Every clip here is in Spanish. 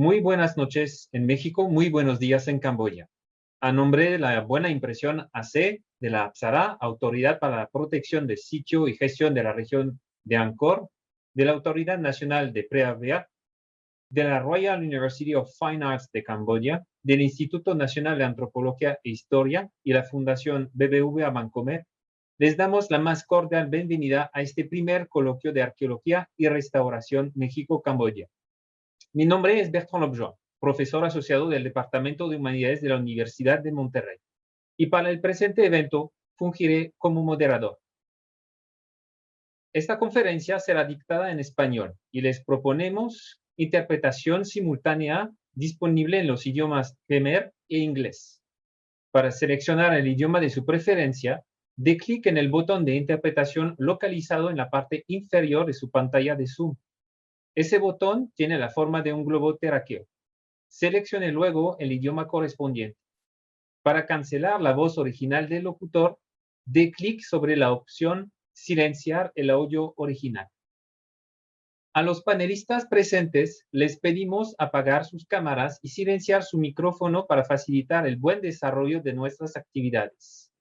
Muy buenas noches en México, muy buenos días en Camboya. A nombre de la Buena Impresión AC de la APSARA, Autoridad para la Protección del Sitio y Gestión de la Región de Angkor, de la Autoridad Nacional de Preavia, de la Royal University of Fine Arts de Camboya, del Instituto Nacional de Antropología e Historia y la Fundación BBVA Bancomer, les damos la más cordial bienvenida a este primer coloquio de Arqueología y Restauración México-Camboya. Mi nombre es Bertrand Lobjoy, profesor asociado del Departamento de Humanidades de la Universidad de Monterrey, y para el presente evento fungiré como moderador. Esta conferencia será dictada en español y les proponemos interpretación simultánea disponible en los idiomas Khmer e inglés. Para seleccionar el idioma de su preferencia, dé clic en el botón de interpretación localizado en la parte inferior de su pantalla de Zoom. Ese botón tiene la forma de un globo terráqueo. Seleccione luego el idioma correspondiente. Para cancelar la voz original del locutor, dé clic sobre la opción Silenciar el audio original. A los panelistas presentes les pedimos apagar sus cámaras y silenciar su micrófono para facilitar el buen desarrollo de nuestras actividades.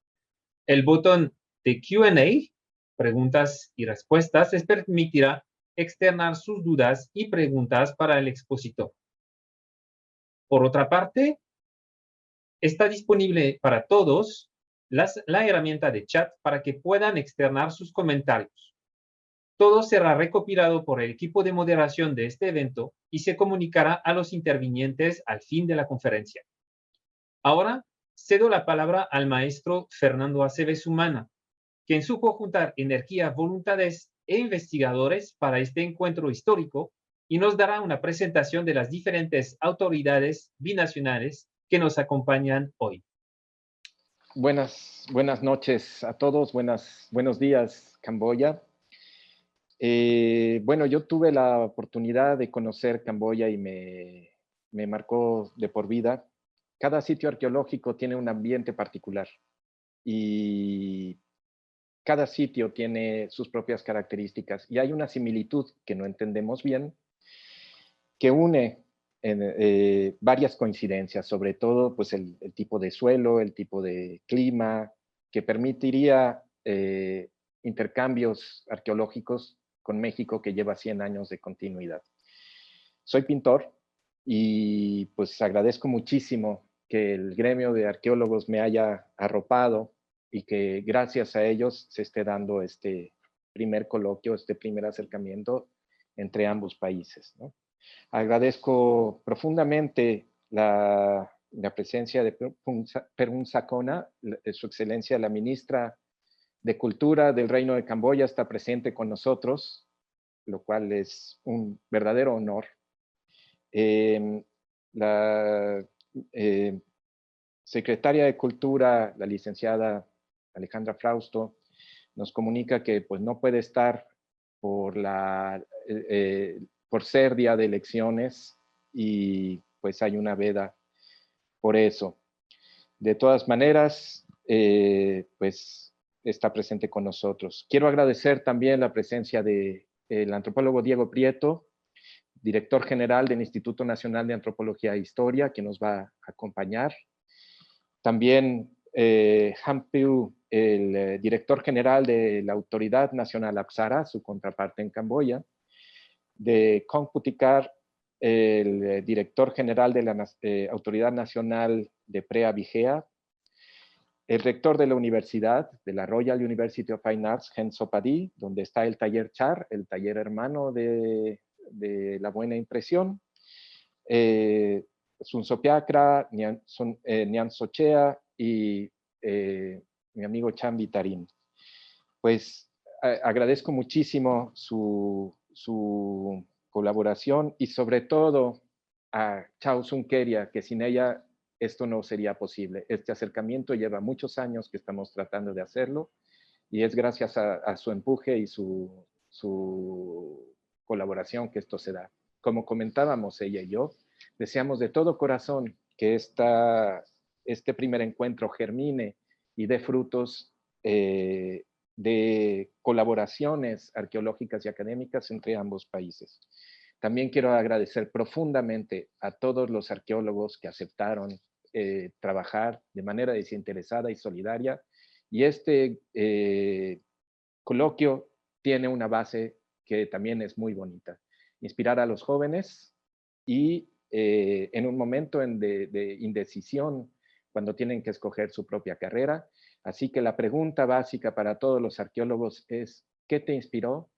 El botón de Q&A, preguntas y respuestas, les permitirá externar sus dudas y preguntas para el expositor. Por otra parte, está disponible para todos la herramienta de chat para que puedan externar sus comentarios. Todo será recopilado por el equipo de moderación de este evento y se comunicará a los intervinientes al fin de la conferencia. Ahora cedo la palabra al maestro Fernando Aceves Humana, quien supo juntar energía, voluntades e investigadores para este encuentro histórico y nos dará una presentación de las diferentes autoridades binacionales que nos acompañan hoy. Buenas noches a todos, buenos días, Camboya. Bueno, yo tuve la oportunidad de conocer Camboya y me marcó de por vida. Cada sitio arqueológico tiene un ambiente particular y cada sitio tiene sus propias características y hay una similitud que no entendemos bien que une varias coincidencias, sobre todo pues el tipo de suelo, el tipo de clima, que permitiría intercambios arqueológicos con México que lleva 100 años de continuidad. Soy pintor y pues agradezco muchísimo que el gremio de arqueólogos me haya arropado y que gracias a ellos se esté dando este primer coloquio, este primer acercamiento entre ambos países, ¿no? Agradezco profundamente la presencia de Perun Sakona, su excelencia la ministra de Cultura del Reino de Camboya está presente con nosotros, lo cual es un verdadero honor. La secretaria de Cultura, la licenciada Alejandra Frausto, nos comunica que pues, no puede estar por ser día de elecciones y pues hay una veda por eso. De todas maneras, pues está presente con nosotros. Quiero agradecer también la presencia del antropólogo Diego Prieto, director general del Instituto Nacional de Antropología e Historia, que nos va a acompañar. También Han Piu, el director general de la Autoridad Nacional APSARA, su contraparte en Camboya. De Kong Putikar, el director general de la Autoridad Nacional de Prea Vigea, el rector de la universidad, de la Royal University of Fine Arts, Hen Sopadi, donde está el taller Char, el taller hermano de la Buena Impresión, Sun Sopiakra, Nyan Sochea y mi amigo Chan Vitarin. Pues agradezco muchísimo su colaboración y sobre todo a Chao Sun Keria, que sin ella esto no sería posible. Este acercamiento lleva muchos años que estamos tratando de hacerlo y es gracias a su empuje y su colaboración que esto se da. Como comentábamos ella y yo, deseamos de todo corazón que este primer encuentro germine y dé frutos de colaboraciones arqueológicas y académicas entre ambos países. También quiero agradecer profundamente a todos los arqueólogos que aceptaron trabajar de manera desinteresada y solidaria. Y este coloquio tiene una base que también es muy bonita. Inspirar a los jóvenes y en un momento de indecisión, cuando tienen que escoger su propia carrera. Así que la pregunta básica para todos los arqueólogos es, ¿qué te inspiró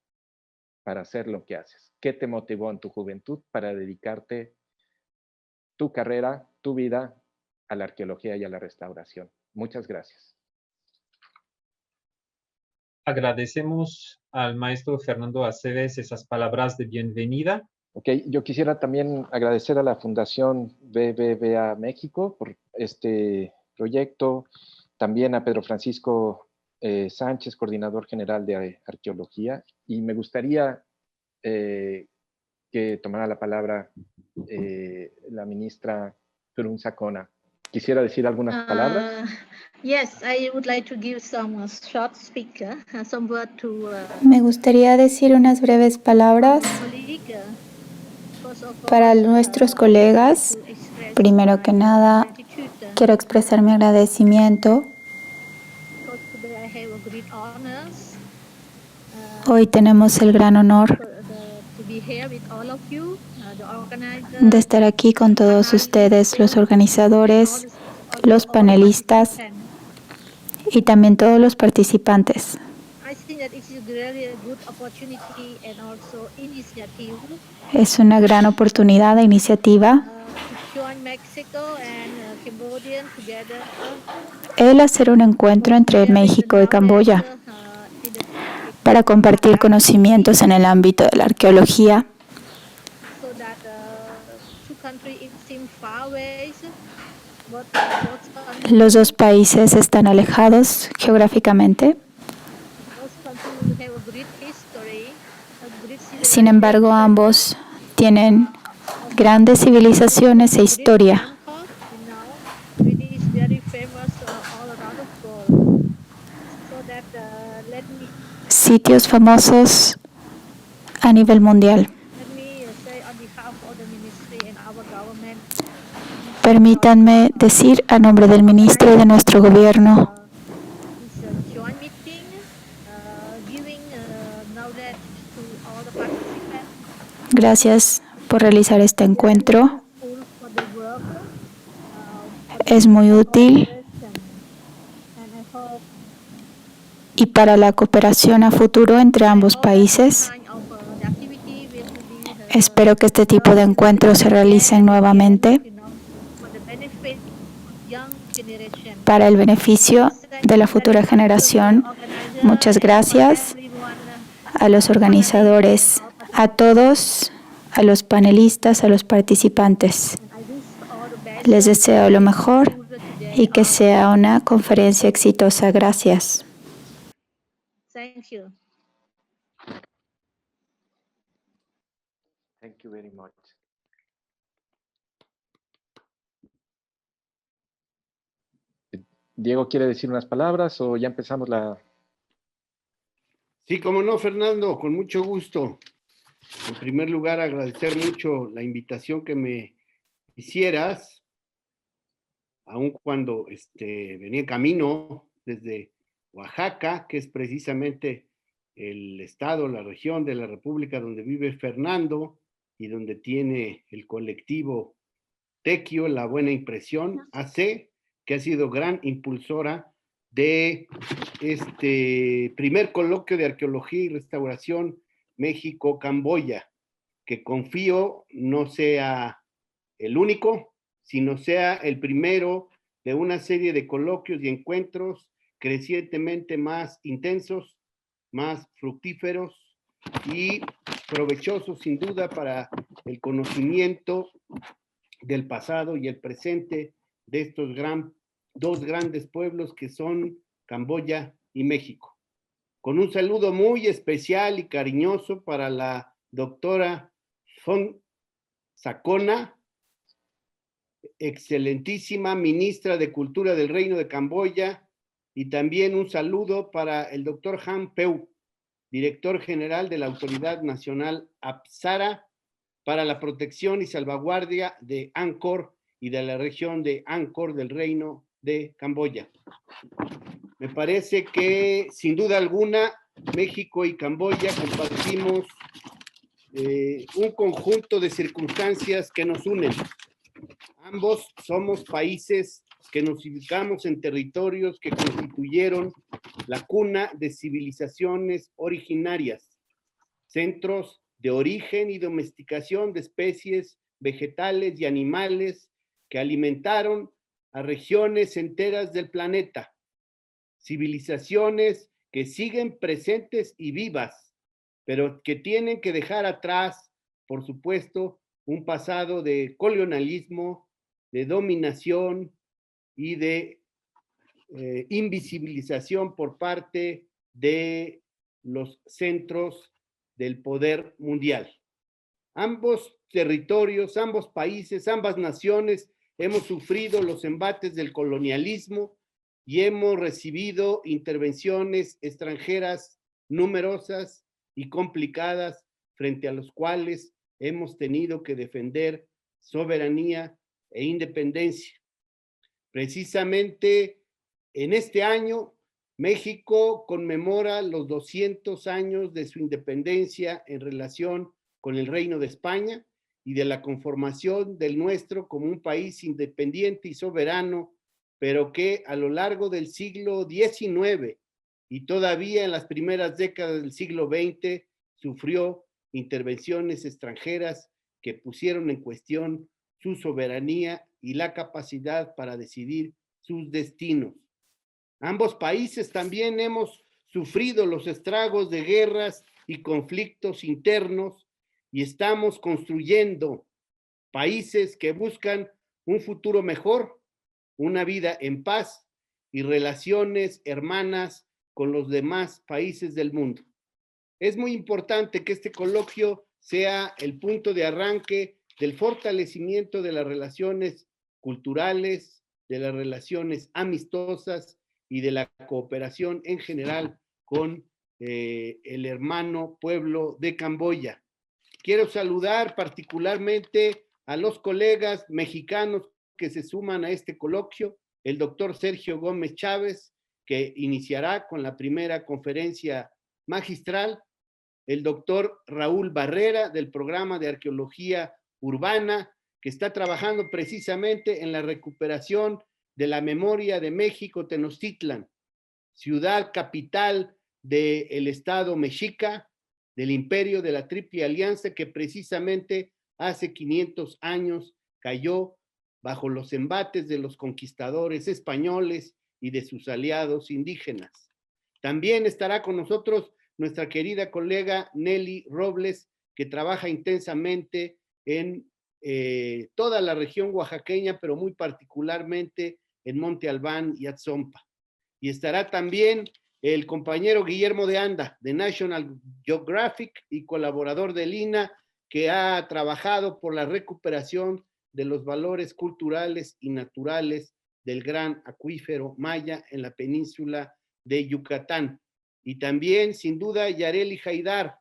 para hacer lo que haces? ¿Qué te motivó en tu juventud para dedicarte tu carrera, tu vida a la arqueología y a la restauración? Muchas gracias. Agradecemos al maestro Fernando Aceves esas palabras de bienvenida. Ok, yo quisiera también agradecer a la Fundación BBVA México por este proyecto, también a Pedro Francisco Sánchez, coordinador general de arqueología, y me gustaría que tomara la palabra la ministra Turun Sacona. Quisiera decir algunas palabras. Yes, I would like to give some short speak, some word to Me gustaría decir unas breves palabras colleague. First of all, para nuestros colegas. to express Primero que my nada, gratitude, quiero expresar mi agradecimiento. because today I have a great honors, Hoy tenemos el gran honor to be here with all of you, the organizers, de estar aquí con todos ustedes, los organizadores, los panelistas y también todos los participantes. I think that it is really a good opportunity and also initiative Es una gran oportunidad e iniciativa to join Mexico and Cambodia together. el hacer un encuentro entre México y Camboya para compartir conocimientos en el ámbito de la arqueología. So that two countries it seem far away, but Los dos países están alejados geográficamente. Sin embargo, ambos tienen grandes civilizaciones e historia. Sitios famosos a nivel mundial. Permítanme decir a nombre del ministro y de nuestro gobierno gracias por realizar este encuentro. Es muy útil y para la cooperación a futuro entre ambos países. Espero que este tipo de encuentros se realicen nuevamente para el beneficio de la futura generación. Muchas gracias a los organizadores, a todos, a los panelistas, a los participantes. Les deseo lo mejor y que sea una conferencia exitosa. Gracias. Thank you. Thank you very much. Diego, ¿quiere decir unas palabras o ya empezamos la...? Sí, cómo no, Fernando, con mucho gusto. En primer lugar, agradecer mucho la invitación que me hicieras, aun cuando venía en camino desde Oaxaca, que es precisamente el estado, la región de la República donde vive Fernando y donde tiene el colectivo Tequio, La Buena Impresión, AC, que ha sido gran impulsora de este primer coloquio de arqueología y restauración México-Camboya, que confío no sea el único, sino sea el primero de una serie de coloquios y encuentros crecientemente más intensos, más fructíferos y provechosos sin duda para el conocimiento del pasado y el presente de estos dos grandes pueblos que son Camboya y México. Con un saludo muy especial y cariñoso para la doctora Fon Sacona, excelentísima ministra de Cultura del Reino de Camboya, y también un saludo para el doctor Han Peu, director general de la Autoridad Nacional Apsara, para la protección y salvaguardia de Angkor y de la región de Angkor del Reino de Camboya. Me parece que, sin duda alguna, México y Camboya compartimos un conjunto de circunstancias que nos unen. Ambos somos países que nos ubicamos en territorios que constituyeron la cuna de civilizaciones originarias, centros de origen y domesticación de especies vegetales y animales que alimentaron a regiones enteras del planeta, civilizaciones que siguen presentes y vivas, pero que tienen que dejar atrás, por supuesto, un pasado de colonialismo, de dominación y de invisibilización por parte de los centros del poder mundial. Ambos territorios, ambos países, ambas naciones hemos sufrido los embates del colonialismo y hemos recibido intervenciones extranjeras numerosas y complicadas frente a los cuales hemos tenido que defender soberanía e independencia. Precisamente en este año, México conmemora los 200 años de su independencia en relación con el Reino de España y de la conformación del nuestro como un país independiente y soberano, pero que a lo largo del siglo XIX y todavía en las primeras décadas del siglo XX sufrió intervenciones extranjeras que pusieron en cuestión su soberanía y la capacidad para decidir sus destinos. Ambos países también hemos sufrido los estragos de guerras y conflictos internos y estamos construyendo países que buscan un futuro mejor, una vida en paz y relaciones hermanas con los demás países del mundo. Es muy importante que este coloquio sea el punto de arranque del fortalecimiento de las relaciones culturales, de las relaciones amistosas y de la cooperación en general con el hermano pueblo de Camboya. Quiero saludar particularmente a los colegas mexicanos que se suman a este coloquio, el doctor Sergio Gómez Chávez, que iniciará con la primera conferencia magistral, el doctor Raúl Barrera, del programa de arqueología urbana, que está trabajando precisamente en la recuperación de la memoria de México Tenochtitlan, ciudad capital del estado mexica, del imperio de la Triple Alianza, que precisamente hace 500 años cayó bajo los embates de los conquistadores españoles y de sus aliados indígenas. También estará con nosotros nuestra querida colega Nelly Robles, que trabaja intensamente en toda la región oaxaqueña, pero muy particularmente en Monte Albán y Atzompa. Y estará también el compañero Guillermo de Anda, de National Geographic y colaborador del INAH, que ha trabajado por la recuperación de los valores culturales y naturales del gran acuífero maya en la península de Yucatán. Y también, sin duda, Yareli Haidar,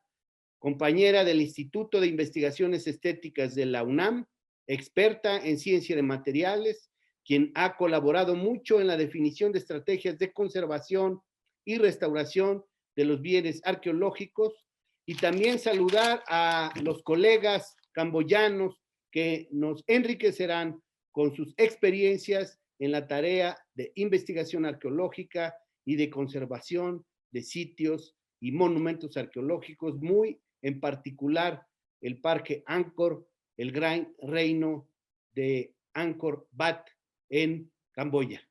compañera del Instituto de Investigaciones Estéticas de la UNAM, experta en ciencia de materiales, quien ha colaborado mucho en la definición de estrategias de conservación y restauración de los bienes arqueológicos, y también saludar a los colegas camboyanos que nos enriquecerán con sus experiencias en la tarea de investigación arqueológica y de conservación de sitios y monumentos arqueológicos, muy en particular el Parque Angkor, el gran reino de Angkor Wat en Camboya.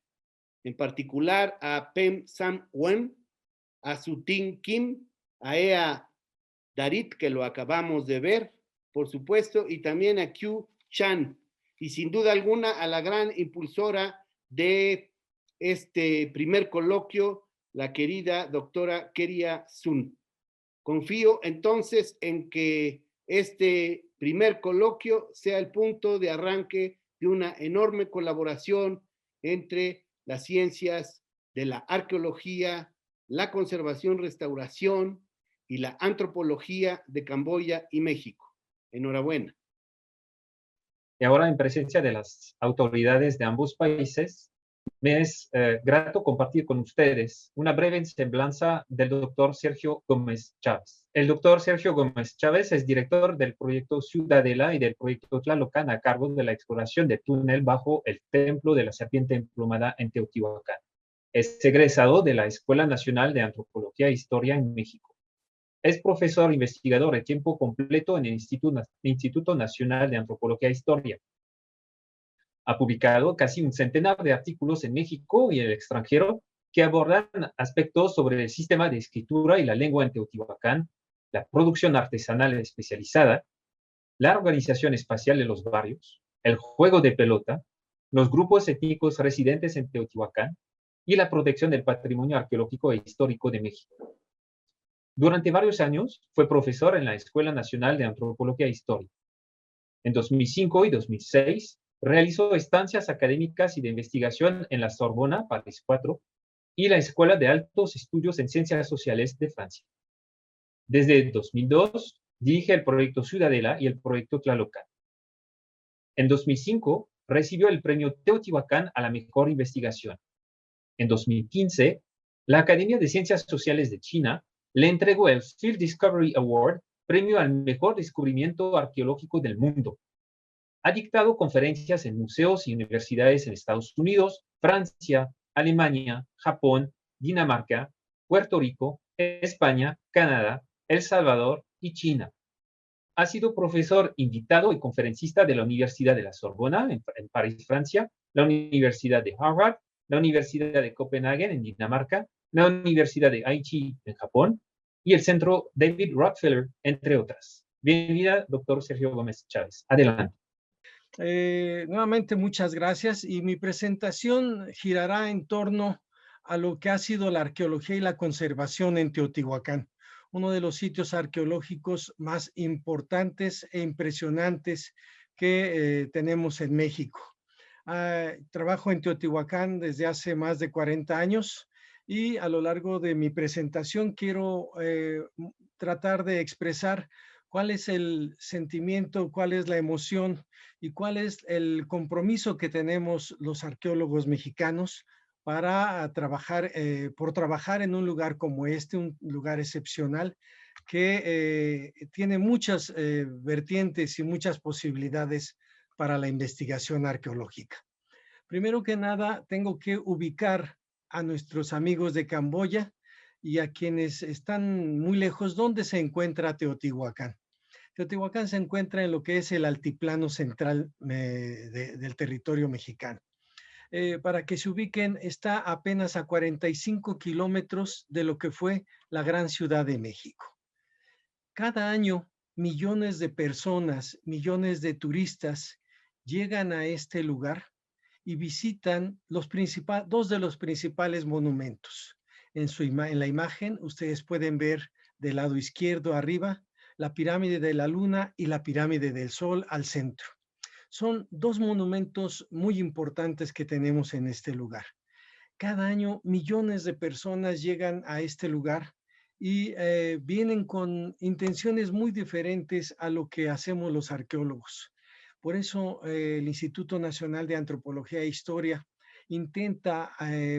En particular a Pem Sam Wen, a Sutin Kim, a Ea Darit, que lo acabamos de ver, por supuesto, y también a Q Chan, y sin duda alguna a la gran impulsora de este primer coloquio, la querida doctora Keria Sun. Confío entonces en que este primer coloquio sea el punto de arranque de una enorme colaboración entre las ciencias de la arqueología, la conservación, restauración y la antropología de Camboya y México. Enhorabuena. y ahora en presencia de las autoridades de ambos países, me es grato compartir con ustedes una breve semblanza del doctor Sergio Gómez Chávez. El doctor Sergio Gómez Chávez es director del proyecto Ciudadela y del proyecto Tlalocan a cargo de la exploración del túnel bajo el Templo de la Serpiente Emplumada en Teotihuacán. Es egresado de la Escuela Nacional de Antropología e Historia en México. Es profesor investigador de tiempo completo en el Instituto Nacional de Antropología e Historia. Ha publicado casi un centenar de artículos en México y en el extranjero que abordan aspectos sobre el sistema de escritura y la lengua en Teotihuacán, la producción artesanal especializada, la organización espacial de los barrios, el juego de pelota, los grupos étnicos residentes en Teotihuacán y la protección del patrimonio arqueológico e histórico de México. Durante varios años fue profesor en la Escuela Nacional de Antropología e Historia. En 2005 y 2006 realizó estancias académicas y de investigación en la Sorbona, París 4, y la Escuela de Altos Estudios en Ciencias Sociales de Francia. Desde 2002 dirige el proyecto Ciudadela y el proyecto Tlalocan. En 2005 recibió el premio Teotihuacán a la mejor investigación. En 2015, la Academia de Ciencias Sociales de China le entregó el Field Discovery Award, premio al mejor descubrimiento arqueológico del mundo. Ha dictado conferencias en museos y universidades en Estados Unidos, Francia, Alemania, Japón, Dinamarca, Puerto Rico, España, Canadá, El Salvador y China. Ha sido profesor invitado y conferencista de la Universidad de la Sorbona en París, Francia, la Universidad de Harvard, la Universidad de Copenhague en Dinamarca, la Universidad de Aichi en Japón y el Centro David Rockefeller, entre otras. Bienvenida, doctor Sergio Gómez Chávez. Adelante. Nuevamente, muchas gracias. Y mi presentación girará en torno a lo que ha sido la arqueología y la conservación en Teotihuacán, uno de los sitios arqueológicos más importantes e impresionantes que tenemos en México. Trabajo en Teotihuacán desde hace más de 40 años y a lo largo de mi presentación quiero tratar de expresar cuál es el sentimiento, cuál es la emoción y cuál es el compromiso que tenemos los arqueólogos mexicanos para trabajar, por trabajar en un lugar como este, un lugar excepcional que tiene muchas vertientes y muchas posibilidades para la investigación arqueológica. Primero que nada, tengo que ubicar a nuestros amigos de Camboya y a quienes están muy lejos, ¿dónde se encuentra Teotihuacán? Teotihuacán se encuentra en lo que es el altiplano central del territorio mexicano. Para que se ubiquen, está apenas a 45 kilómetros de lo que fue la gran Ciudad de México. Cada año, millones de personas, millones de turistas llegan a este lugar y visitan dos de los principales monumentos. En la imagen, ustedes pueden ver del lado izquierdo arriba la pirámide de la Luna y la pirámide del Sol al centro. Son dos monumentos muy importantes que tenemos en este lugar. Cada año millones de personas llegan a este lugar y vienen con intenciones muy diferentes a lo que hacemos los arqueólogos. Por eso el Instituto Nacional de Antropología e Historia intenta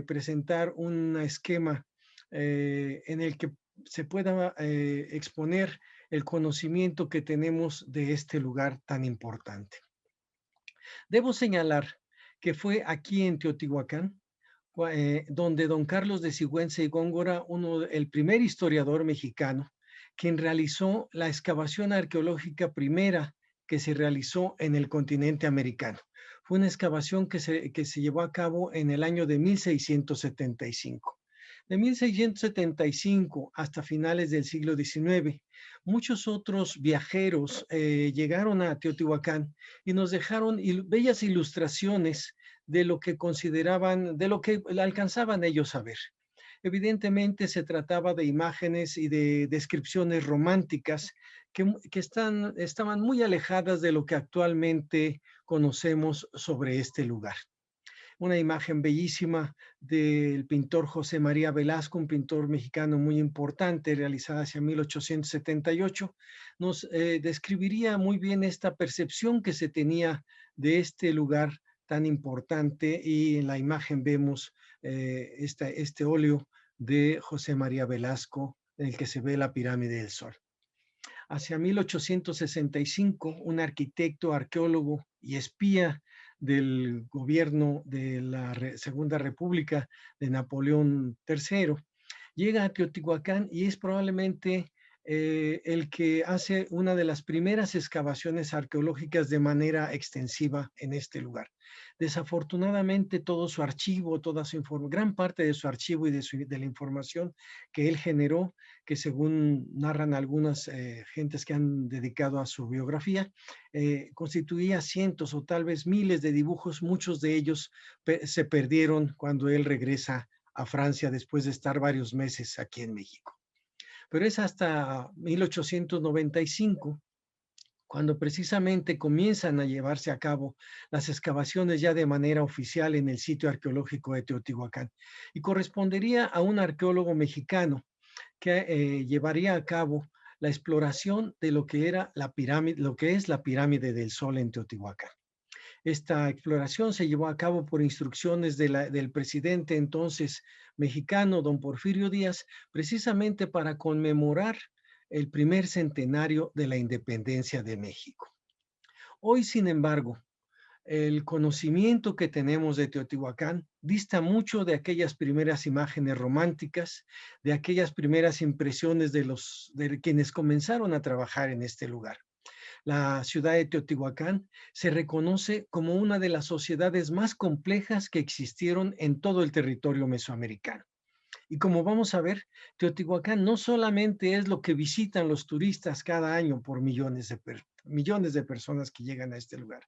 presentar un esquema en el que se pueda exponer el conocimiento que tenemos de este lugar tan importante. Debo señalar que fue aquí en Teotihuacán donde don Carlos de Sigüenza y Góngora, el primer historiador mexicano, quien realizó la excavación arqueológica primera que se realizó en el continente americano. Fue una excavación que se llevó a cabo en el año de 1675. De 1675 hasta finales del siglo XIX, muchos otros viajeros llegaron a Teotihuacán y nos dejaron bellas ilustraciones de lo que consideraban, de lo que alcanzaban ellos a ver. Evidentemente se trataba de imágenes y de descripciones románticas que estaban muy alejadas de lo que actualmente conocemos sobre este lugar. Una imagen bellísima del pintor José María Velasco, un pintor mexicano muy importante, realizada hacia 1878, nos describiría muy bien esta percepción que se tenía de este lugar tan importante, y en la imagen vemos este óleo de José María Velasco, en el que se ve la pirámide del Sol. Hacia 1865, un arquitecto, arqueólogo y espía del gobierno de la Segunda República de Napoleón III, llega a Teotihuacán y es probablemente el que hace una de las primeras excavaciones arqueológicas de manera extensiva en este lugar. Desafortunadamente, todo su archivo, gran parte de su archivo y de la información que él generó, que según narran algunas gentes que han dedicado a su biografía, constituía cientos o tal vez miles de dibujos. Muchos de ellos se perdieron cuando él regresa a Francia después de estar varios meses aquí en México. Pero es hasta 1895 cuando precisamente comienzan a llevarse a cabo las excavaciones ya de manera oficial en el sitio arqueológico de Teotihuacán. Y correspondería a un arqueólogo mexicano que llevaría a cabo la exploración de lo que era la pirámide, lo que es la pirámide del Sol en Teotihuacán. Esta exploración se llevó a cabo por instrucciones del presidente entonces mexicano, don Porfirio Díaz, precisamente para conmemorar el primer centenario de la independencia de México. Hoy, sin embargo, el conocimiento que tenemos de Teotihuacán dista mucho de aquellas primeras imágenes románticas, de aquellas primeras impresiones de quienes comenzaron a trabajar en este lugar. La ciudad de Teotihuacán se reconoce como una de las sociedades más complejas que existieron en todo el territorio mesoamericano. Y como vamos a ver, Teotihuacán no solamente es lo que visitan los turistas cada año por millones de personas que llegan a este lugar.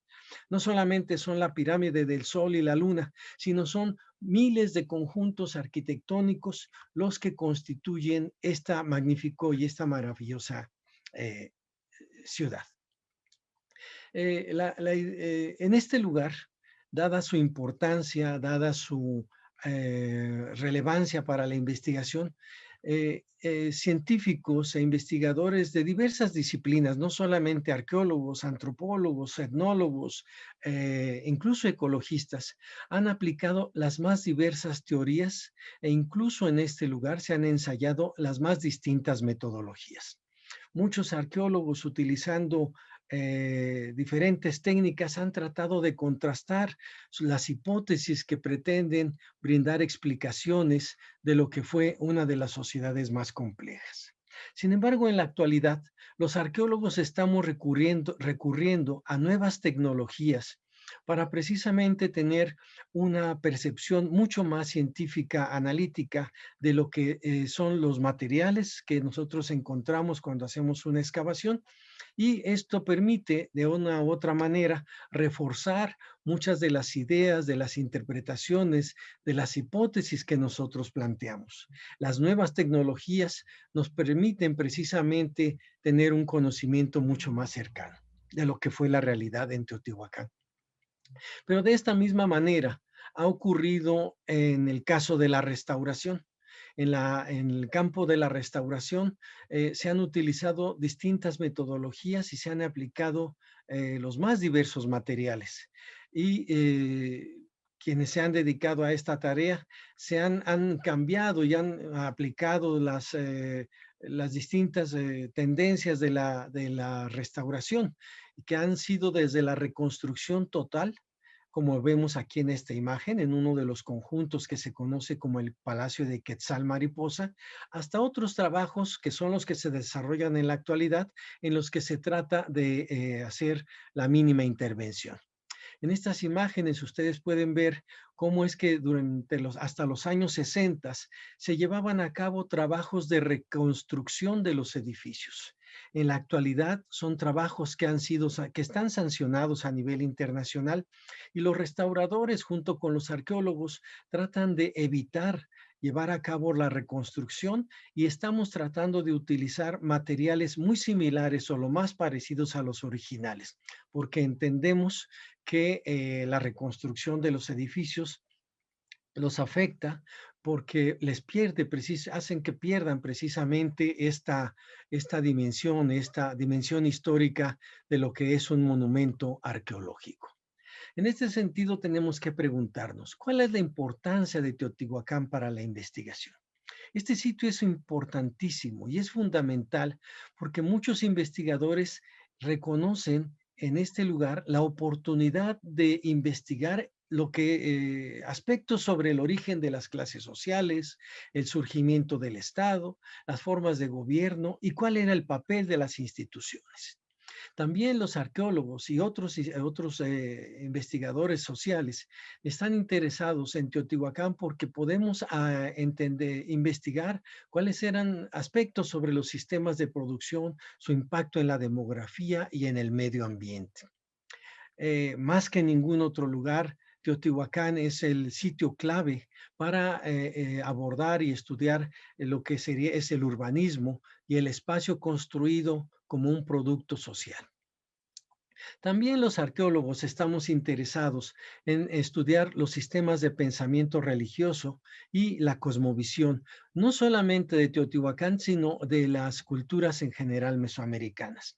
No solamente son la pirámide del Sol y la Luna, sino son miles de conjuntos arquitectónicos los que constituyen esta magnífica y esta maravillosa ciudad. En este lugar, dada su importancia, dada su relevancia para la investigación, científicos e investigadores de diversas disciplinas, no solamente arqueólogos, antropólogos, etnólogos, incluso ecologistas, han aplicado las más diversas teorías e incluso en este lugar se han ensayado las más distintas metodologías. Muchos arqueólogos, utilizando diferentes técnicas, han tratado de contrastar las hipótesis que pretenden brindar explicaciones de lo que fue una de las sociedades más complejas. Sin embargo, en la actualidad, los arqueólogos estamos recurriendo a nuevas tecnologías para precisamente tener una percepción mucho más científica, analítica, de lo que son los materiales que nosotros encontramos cuando hacemos una excavación. Y esto permite, de una u otra manera, reforzar muchas de las ideas, de las interpretaciones, de las hipótesis que nosotros planteamos. Las nuevas tecnologías nos permiten precisamente tener un conocimiento mucho más cercano de lo que fue la realidad en Teotihuacán. Pero de esta misma manera ha ocurrido en el caso de la restauración. En el campo de la restauración se han utilizado distintas metodologías y se han aplicado los más diversos materiales. Y quienes se han dedicado a esta tarea han cambiado y han aplicado las distintas tendencias de la restauración, que han sido desde la reconstrucción total, como vemos aquí en esta imagen, en uno de los conjuntos que se conoce como el Palacio de Quetzal Mariposa, hasta otros trabajos que son los que se desarrollan en la actualidad, en los que se trata de hacer la mínima intervención. En estas imágenes ustedes pueden ver cómo es que hasta los años 60 se llevaban a cabo trabajos de reconstrucción de los edificios. En la actualidad son trabajos que están sancionados a nivel internacional, y los restauradores junto con los arqueólogos tratan de evitar llevar a cabo la reconstrucción, y estamos tratando de utilizar materiales muy similares o lo más parecidos a los originales, porque entendemos que la reconstrucción de los edificios los afecta porque hacen que pierdan precisamente esta dimensión histórica de lo que es un monumento arqueológico. En este sentido, tenemos que preguntarnos, ¿cuál es la importancia de Teotihuacán para la investigación? Este sitio es importantísimo y es fundamental porque muchos investigadores reconocen en este lugar la oportunidad de investigar lo que aspectos sobre el origen de las clases sociales, el surgimiento del Estado, las formas de gobierno y cuál era el papel de las instituciones. También los arqueólogos y otros investigadores sociales están interesados en Teotihuacán porque podemos investigar cuáles eran aspectos sobre los sistemas de producción, su impacto en la demografía y en el medio ambiente. Más que en ningún otro lugar, Teotihuacán es el sitio clave para abordar y estudiar lo que es el urbanismo y el espacio construido como un producto social. También los arqueólogos estamos interesados en estudiar los sistemas de pensamiento religioso y la cosmovisión, no solamente de Teotihuacán, sino de las culturas en general mesoamericanas.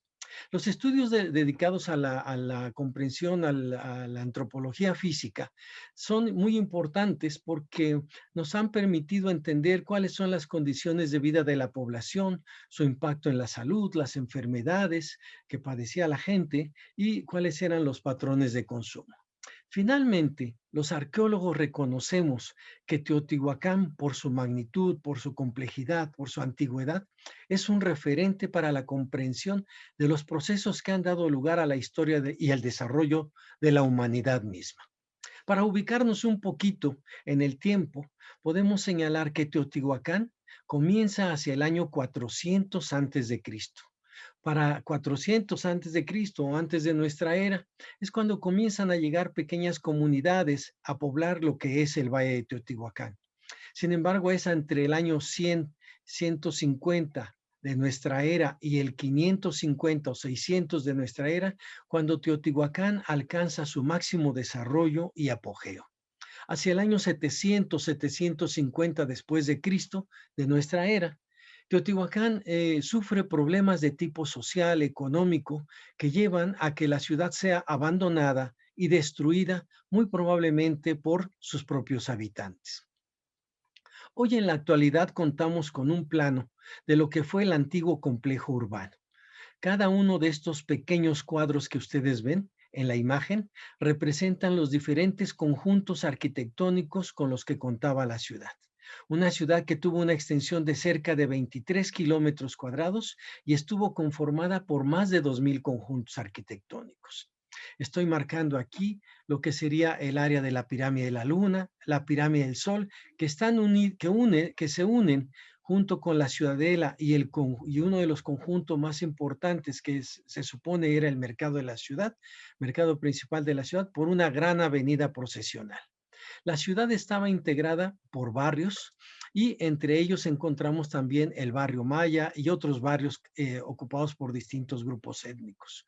Los estudios dedicados a la comprensión, a la antropología física, son muy importantes porque nos han permitido entender cuáles son las condiciones de vida de la población, su impacto en la salud, las enfermedades que padecía la gente y cuáles eran los patrones de consumo. Finalmente, los arqueólogos reconocemos que Teotihuacán, por su magnitud, por su complejidad, por su antigüedad, es un referente para la comprensión de los procesos que han dado lugar a la historia y al desarrollo de la humanidad misma. Para ubicarnos un poquito en el tiempo, podemos señalar que Teotihuacán comienza hacia el año 400 antes de Cristo. Para 400 antes de Cristo o antes de nuestra era, es cuando comienzan a llegar pequeñas comunidades a poblar lo que es el Valle de Teotihuacán. Sin embargo, es entre el año 100, 150 de nuestra era y el 550 o 600 de nuestra era, cuando Teotihuacán alcanza su máximo desarrollo y apogeo. Hacia el año 700, 750 después de Cristo, de nuestra era, Teotihuacán sufre problemas de tipo social, económico, que llevan a que la ciudad sea abandonada y destruida, muy probablemente por sus propios habitantes. Hoy en la actualidad contamos con un plano de lo que fue el antiguo complejo urbano. Cada uno de estos pequeños cuadros que ustedes ven en la imagen representan los diferentes conjuntos arquitectónicos con los que contaba la ciudad. Una ciudad que tuvo una extensión de cerca de 23 kilómetros cuadrados y estuvo conformada por más de 2,000 conjuntos arquitectónicos. Estoy marcando aquí lo que sería el área de la pirámide de la Luna, la pirámide del Sol, que se unen junto con la ciudadela y uno de los conjuntos más importantes que se supone era el mercado de la ciudad, mercado principal de la ciudad, por una gran avenida procesional. La ciudad estaba integrada por barrios y entre ellos encontramos también el barrio Maya y otros barrios ocupados por distintos grupos étnicos.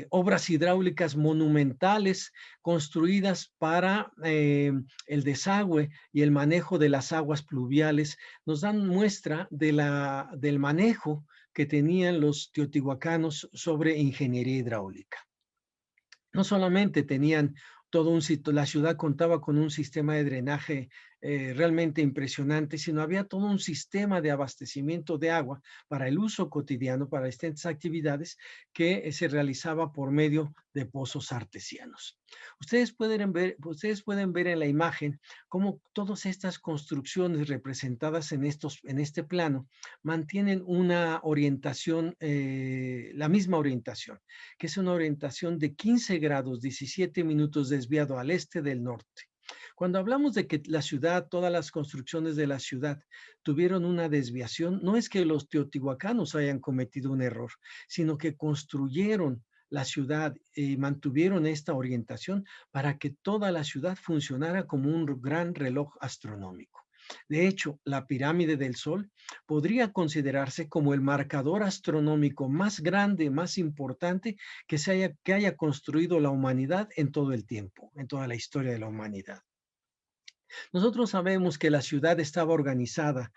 Obras hidráulicas monumentales construidas para el desagüe y el manejo de las aguas pluviales nos dan muestra del manejo que tenían los teotihuacanos sobre ingeniería hidráulica. No solamente tenían todo un sitio, la ciudad contaba con un sistema de drenaje realmente impresionante, sino había todo un sistema de abastecimiento de agua para el uso cotidiano, para distintas actividades que se realizaba por medio de pozos artesianos. Ustedes pueden ver en la imagen cómo todas estas construcciones representadas en este plano mantienen una orientación, la misma orientación, que es una orientación de 15 grados, 17 minutos desviado al este del norte. Cuando hablamos de que la ciudad, todas las construcciones de la ciudad tuvieron una desviación, no es que los teotihuacanos hayan cometido un error, sino que construyeron la ciudad y mantuvieron esta orientación para que toda la ciudad funcionara como un gran reloj astronómico. De hecho, la pirámide del Sol podría considerarse como el marcador astronómico más grande, más importante que haya construido la humanidad en todo el tiempo, en toda la historia de la humanidad. Nosotros sabemos que la ciudad estaba organizada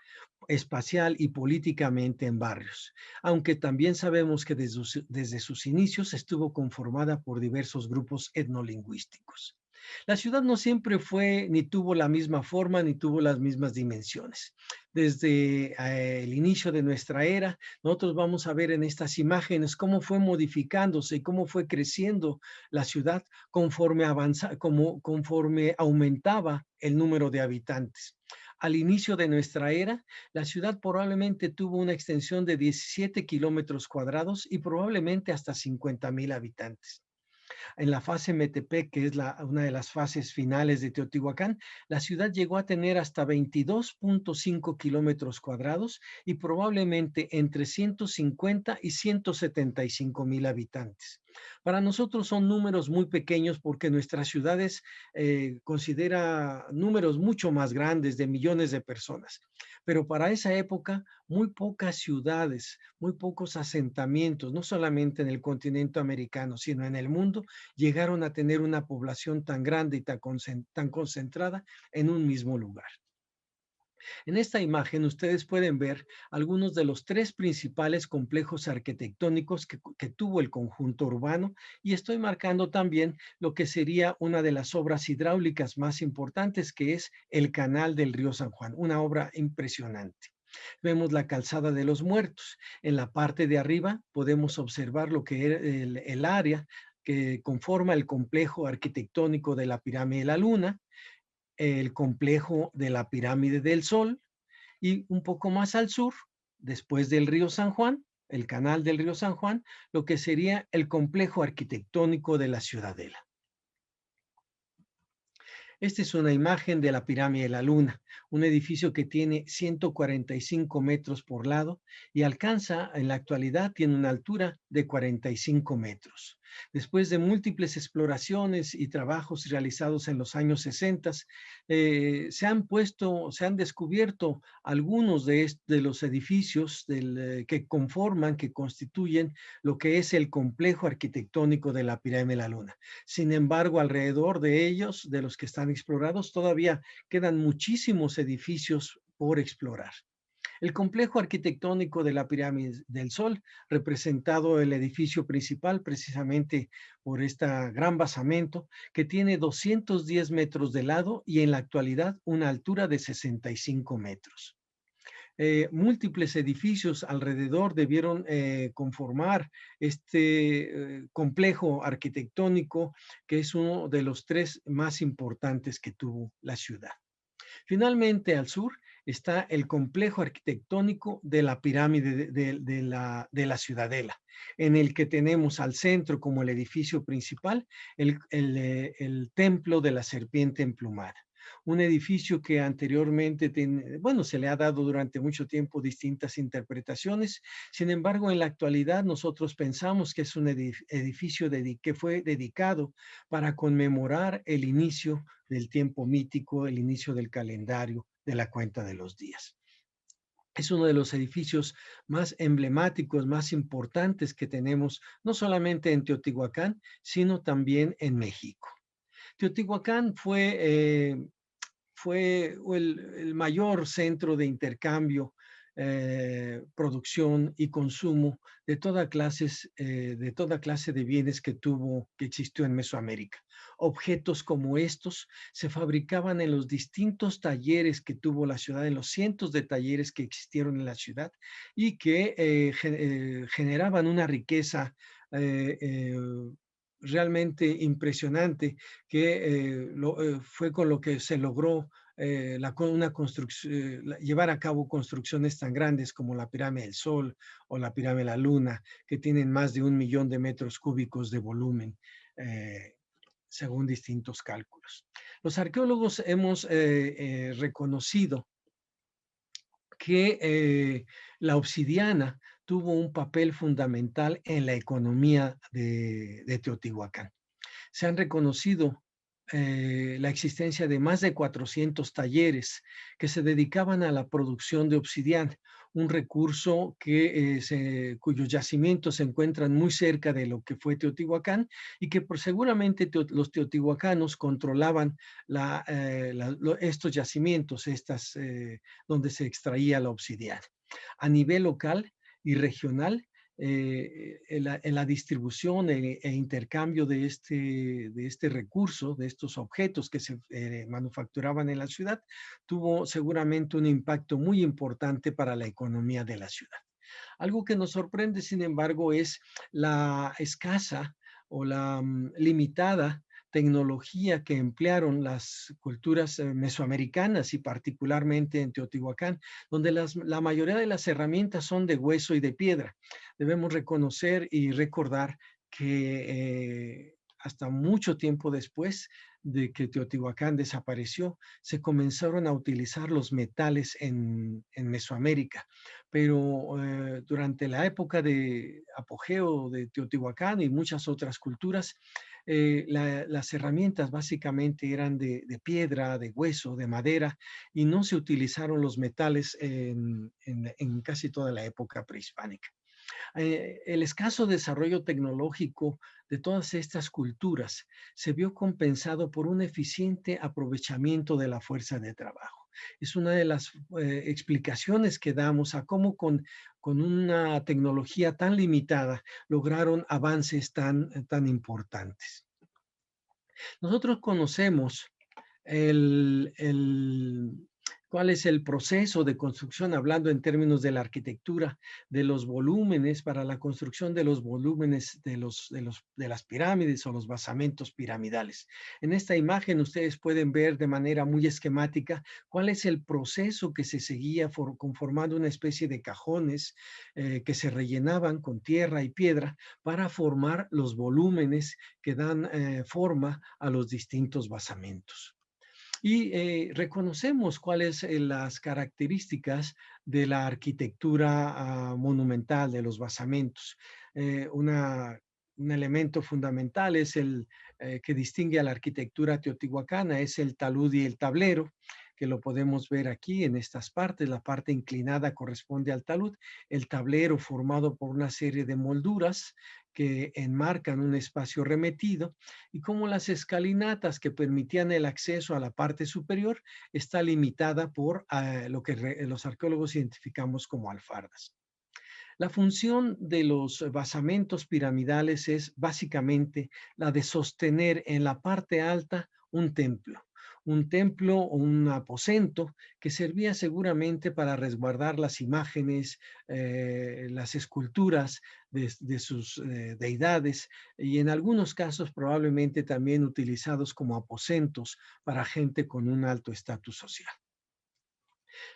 espacial y políticamente en barrios, aunque también sabemos que desde sus inicios estuvo conformada por diversos grupos etnolingüísticos. La ciudad no siempre fue, ni tuvo la misma forma, ni tuvo las mismas dimensiones. Desde el inicio de nuestra era, nosotros vamos a ver en estas imágenes cómo fue modificándose y cómo fue creciendo la ciudad conforme conforme aumentaba el número de habitantes. Al inicio de nuestra era, la ciudad probablemente tuvo una extensión de 17 kilómetros cuadrados y probablemente hasta 50,000 habitantes. En la fase Metepec, que es una de las fases finales de Teotihuacán, la ciudad llegó a tener hasta 22.5 kilómetros cuadrados y probablemente entre 150 y 175,000 habitantes. Para nosotros son números muy pequeños porque nuestras ciudades considera números mucho más grandes de millones de personas. Pero para esa época, muy pocas ciudades, muy pocos asentamientos, no solamente en el continente americano, sino en el mundo, llegaron a tener una población tan grande y tan concentrada en un mismo lugar. En esta imagen ustedes pueden ver algunos de los 3 principales complejos arquitectónicos que tuvo el conjunto urbano, y estoy marcando también lo que sería una de las obras hidráulicas más importantes, que es el Canal del Río San Juan, una obra impresionante. Vemos la Calzada de los Muertos. En la parte de arriba podemos observar lo que era el área que conforma el complejo arquitectónico de la Pirámide de la Luna, el complejo de la Pirámide del Sol, y un poco más al sur, después del río San Juan, el canal del río San Juan, lo que sería el complejo arquitectónico de la Ciudadela. Esta es una imagen de la Pirámide de la Luna, un edificio que tiene 145 metros por lado y alcanza, en la actualidad, tiene una altura de 45 metros. Después de múltiples exploraciones y trabajos realizados en los años 60, se han descubierto algunos de los edificios que constituyen lo que es el complejo arquitectónico de la Pirámide de la Luna. Sin embargo, alrededor de ellos, de los que están explorados, todavía quedan muchísimos edificios por explorar. El complejo arquitectónico de la Pirámide del Sol, representado el edificio principal precisamente por este gran basamento, que tiene 210 metros de lado y en la actualidad una altura de 65 metros. Múltiples edificios alrededor debieron conformar este complejo arquitectónico, que es uno de los 3 más importantes que tuvo la ciudad. Finalmente, al sur está el complejo arquitectónico de la Pirámide de la Ciudadela, en el que tenemos al centro, como el edificio principal, el templo de la serpiente emplumada. Un edificio que anteriormente, se le ha dado durante mucho tiempo distintas interpretaciones. Sin embargo, en la actualidad nosotros pensamos que es un edificio que fue dedicado para conmemorar el inicio del tiempo mítico, el inicio del calendario de la cuenta de los días. Es uno de los edificios más emblemáticos, más importantes que tenemos, no solamente en Teotihuacán, sino también en México. Teotihuacán fue el mayor centro de intercambio, producción y consumo de toda clase de bienes que existió en Mesoamérica. Objetos como estos se fabricaban en los distintos talleres que tuvo la ciudad, en los cientos de talleres que existieron en la ciudad y que generaban una riqueza realmente impresionante, que fue con lo que se logró llevar a cabo construcciones tan grandes como la Pirámide del Sol o la Pirámide de la Luna, que tienen más de 1 millón de metros cúbicos de volumen, según distintos cálculos. Los arqueólogos hemos reconocido que la obsidiana tuvo un papel fundamental en la economía de Teotihuacán. Se han reconocido la existencia de más de 400 talleres que se dedicaban a la producción de obsidiana, un recurso cuyos yacimientos se encuentran muy cerca de lo que fue Teotihuacán y que seguramente los teotihuacanos controlaban estos yacimientos, donde se extraía la obsidiana. A nivel local y regional, en la distribución e intercambio de este recurso, de estos objetos que se manufacturaban en la ciudad, tuvo seguramente un impacto muy importante para la economía de la ciudad. Algo que nos sorprende, sin embargo, es la escasa o la limitada tecnología que emplearon las culturas mesoamericanas y particularmente en Teotihuacán, donde la mayoría de las herramientas son de hueso y de piedra. Debemos reconocer y recordar que hasta mucho tiempo después de que Teotihuacán desapareció, se comenzaron a utilizar los metales en Mesoamérica. Pero durante la época de apogeo de Teotihuacán y muchas otras culturas, las herramientas básicamente eran de piedra, de hueso, de madera, y no se utilizaron los metales en casi toda la época prehispánica. El escaso desarrollo tecnológico de todas estas culturas se vio compensado por un eficiente aprovechamiento de la fuerza de trabajo. Es una de las explicaciones que damos a cómo con una tecnología tan limitada lograron avances tan importantes. Nosotros conocemos cuál es el proceso de construcción, hablando en términos de la arquitectura, de los volúmenes, para la construcción de los volúmenes de las pirámides o los basamentos piramidales. En esta imagen ustedes pueden ver de manera muy esquemática cuál es el proceso que se seguía conformando una especie de cajones que se rellenaban con tierra y piedra para formar los volúmenes que dan forma a los distintos basamentos. Y reconocemos cuáles las características de la arquitectura monumental de los basamentos. Un elemento fundamental es que distingue a la arquitectura teotihuacana, es el talud y el tablero, que lo podemos ver aquí en estas partes. La parte inclinada corresponde al talud, el tablero formado por una serie de molduras que enmarcan un espacio remetido, y como las escalinatas que permitían el acceso a la parte superior está limitada por lo que los arqueólogos identificamos como alfardas. La función de los basamentos piramidales es básicamente la de sostener en la parte alta un templo o un aposento que servía seguramente para resguardar las imágenes, las esculturas de sus deidades, y en algunos casos probablemente también utilizados como aposentos para gente con un alto estatus social.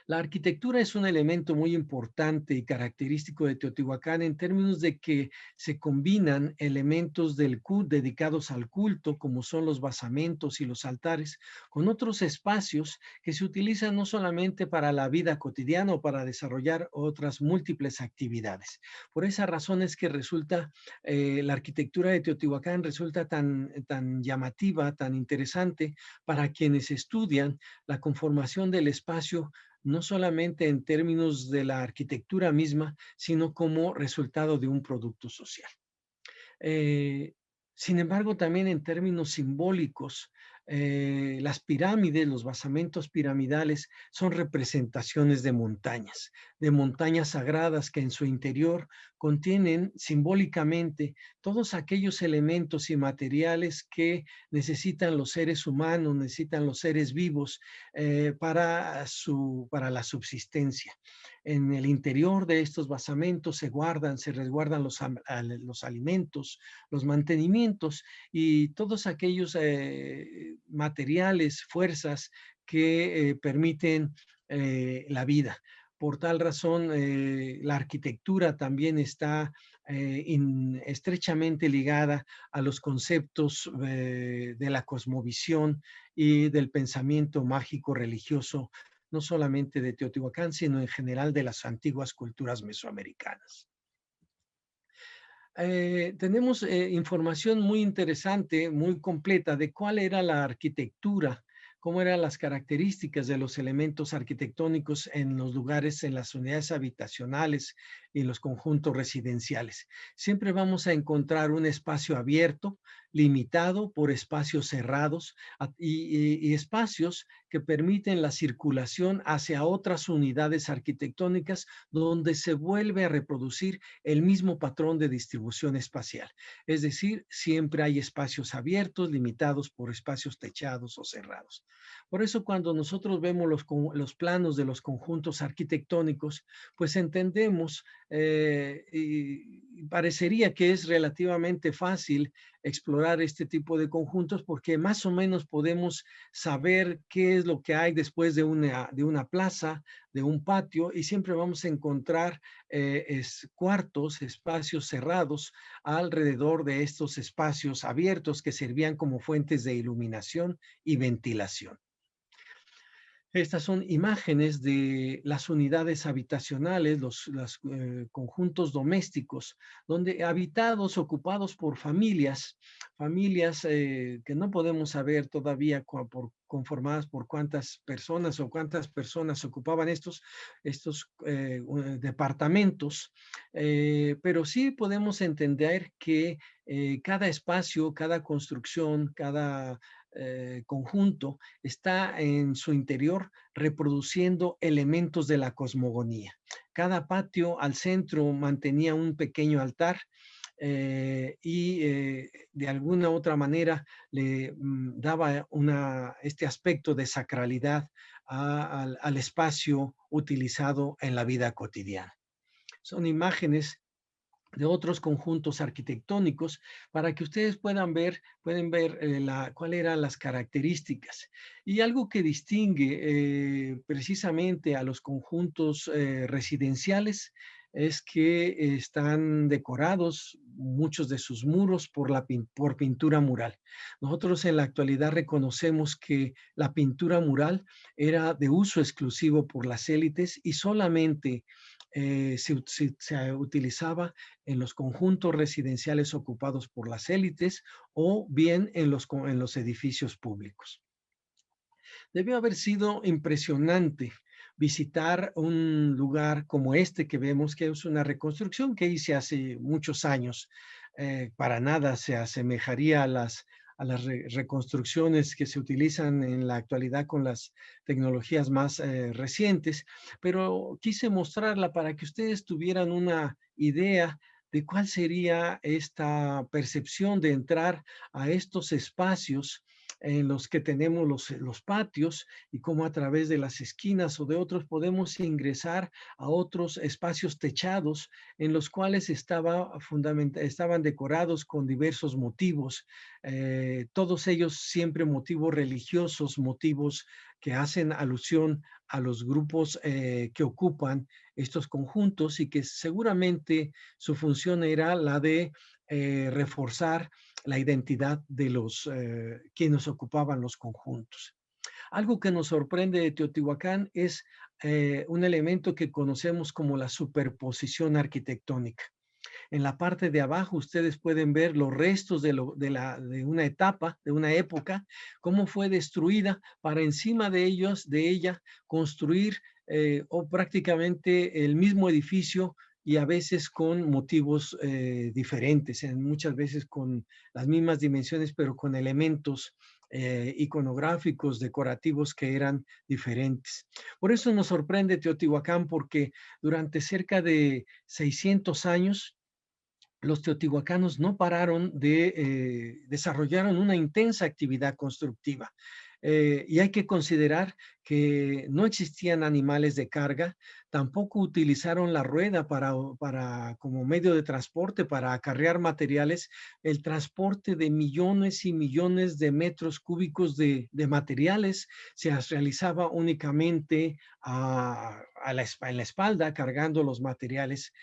La arquitectura es un elemento muy importante y característico de Teotihuacán en términos de que se combinan elementos dedicados al culto, como son los basamentos y los altares, con otros espacios que se utilizan no solamente para la vida cotidiana o para desarrollar otras múltiples actividades. Por esa razón es que la arquitectura de Teotihuacán resulta tan llamativa, tan interesante para quienes estudian la conformación del espacio, no solamente en términos de la arquitectura misma, sino como resultado de un producto social. Sin embargo, también en términos simbólicos, las pirámides, los basamentos piramidales son representaciones de montañas sagradas que en su interior contienen simbólicamente todos aquellos elementos y materiales que necesitan los seres humanos, necesitan los seres vivos para la subsistencia. En el interior de estos basamentos se resguardan los alimentos, los mantenimientos y todos aquellos materiales, fuerzas que permiten la vida. Por tal razón, la arquitectura también está estrechamente ligada a los conceptos de la cosmovisión y del pensamiento mágico religioso, no solamente de Teotihuacán, sino en general de las antiguas culturas mesoamericanas. Tenemos información muy interesante, muy completa de cuál era la arquitectura cómo eran las características de los elementos arquitectónicos en los lugares, en las unidades habitacionales y en los conjuntos residenciales. Siempre vamos a encontrar un espacio abierto, limitado por espacios cerrados y espacios que permiten la circulación hacia otras unidades arquitectónicas donde se vuelve a reproducir el mismo patrón de distribución espacial. Es decir, siempre hay espacios abiertos, limitados por espacios techados o cerrados. Por eso cuando nosotros vemos los planos de los conjuntos arquitectónicos, pues entendemos y parecería que es relativamente fácil explorar este tipo de conjuntos porque más o menos podemos saber qué es lo que hay después de una plaza, de un patio, y siempre vamos a encontrar cuartos, espacios cerrados alrededor de estos espacios abiertos que servían como fuentes de iluminación y ventilación. Estas son imágenes de las unidades habitacionales, los conjuntos domésticos, donde habitados, ocupados por familias que no podemos saber todavía conformadas por cuántas personas ocupaban estos departamentos, pero sí podemos entender que cada espacio, cada construcción, cada conjunto está en su interior reproduciendo elementos de la cosmogonía. Cada patio al centro mantenía un pequeño altar de alguna otra manera le daba este aspecto de sacralidad al espacio utilizado en la vida cotidiana. Son imágenes de otros conjuntos arquitectónicos para que ustedes pueden ver cuáles eran las características. Y algo que distingue precisamente a los conjuntos residenciales es que están decorados muchos de sus muros por pintura mural. Nosotros en la actualidad reconocemos que la pintura mural era de uso exclusivo por las élites y solamente se utilizaba en los conjuntos residenciales ocupados por las élites o bien en los edificios públicos. Debió haber sido impresionante visitar un lugar como este que vemos, que es una reconstrucción que hice hace muchos años. Para nada se asemejaría a las reconstrucciones que se utilizan en la actualidad con las tecnologías más recientes, pero quise mostrarla para que ustedes tuvieran una idea de cuál sería esta percepción de entrar a estos espacios en los que tenemos los patios y cómo a través de las esquinas o de otros podemos ingresar a otros espacios techados en los cuales estaban decorados con diversos motivos, todos ellos siempre motivos religiosos, motivos que hacen alusión a los grupos que ocupan estos conjuntos y que seguramente su función era la de reforzar la identidad de quienes ocupaban los conjuntos. Algo que nos sorprende de Teotihuacán es un elemento que conocemos como la superposición arquitectónica. En la parte de abajo ustedes pueden ver los restos de una etapa, de una época, cómo fue destruida para encima de ella construir o prácticamente el mismo edificio y a veces con motivos diferentes, muchas veces con las mismas dimensiones, pero con elementos iconográficos, decorativos que eran diferentes. Por eso nos sorprende Teotihuacán, porque durante cerca de 600 años, los teotihuacanos no pararon desarrollaron una intensa actividad constructiva. Y hay que considerar que no existían animales de carga, tampoco utilizaron la rueda como medio de transporte para acarrear materiales. El transporte de millones y millones de metros cúbicos de materiales se realizaba únicamente en la espalda, cargando los materiales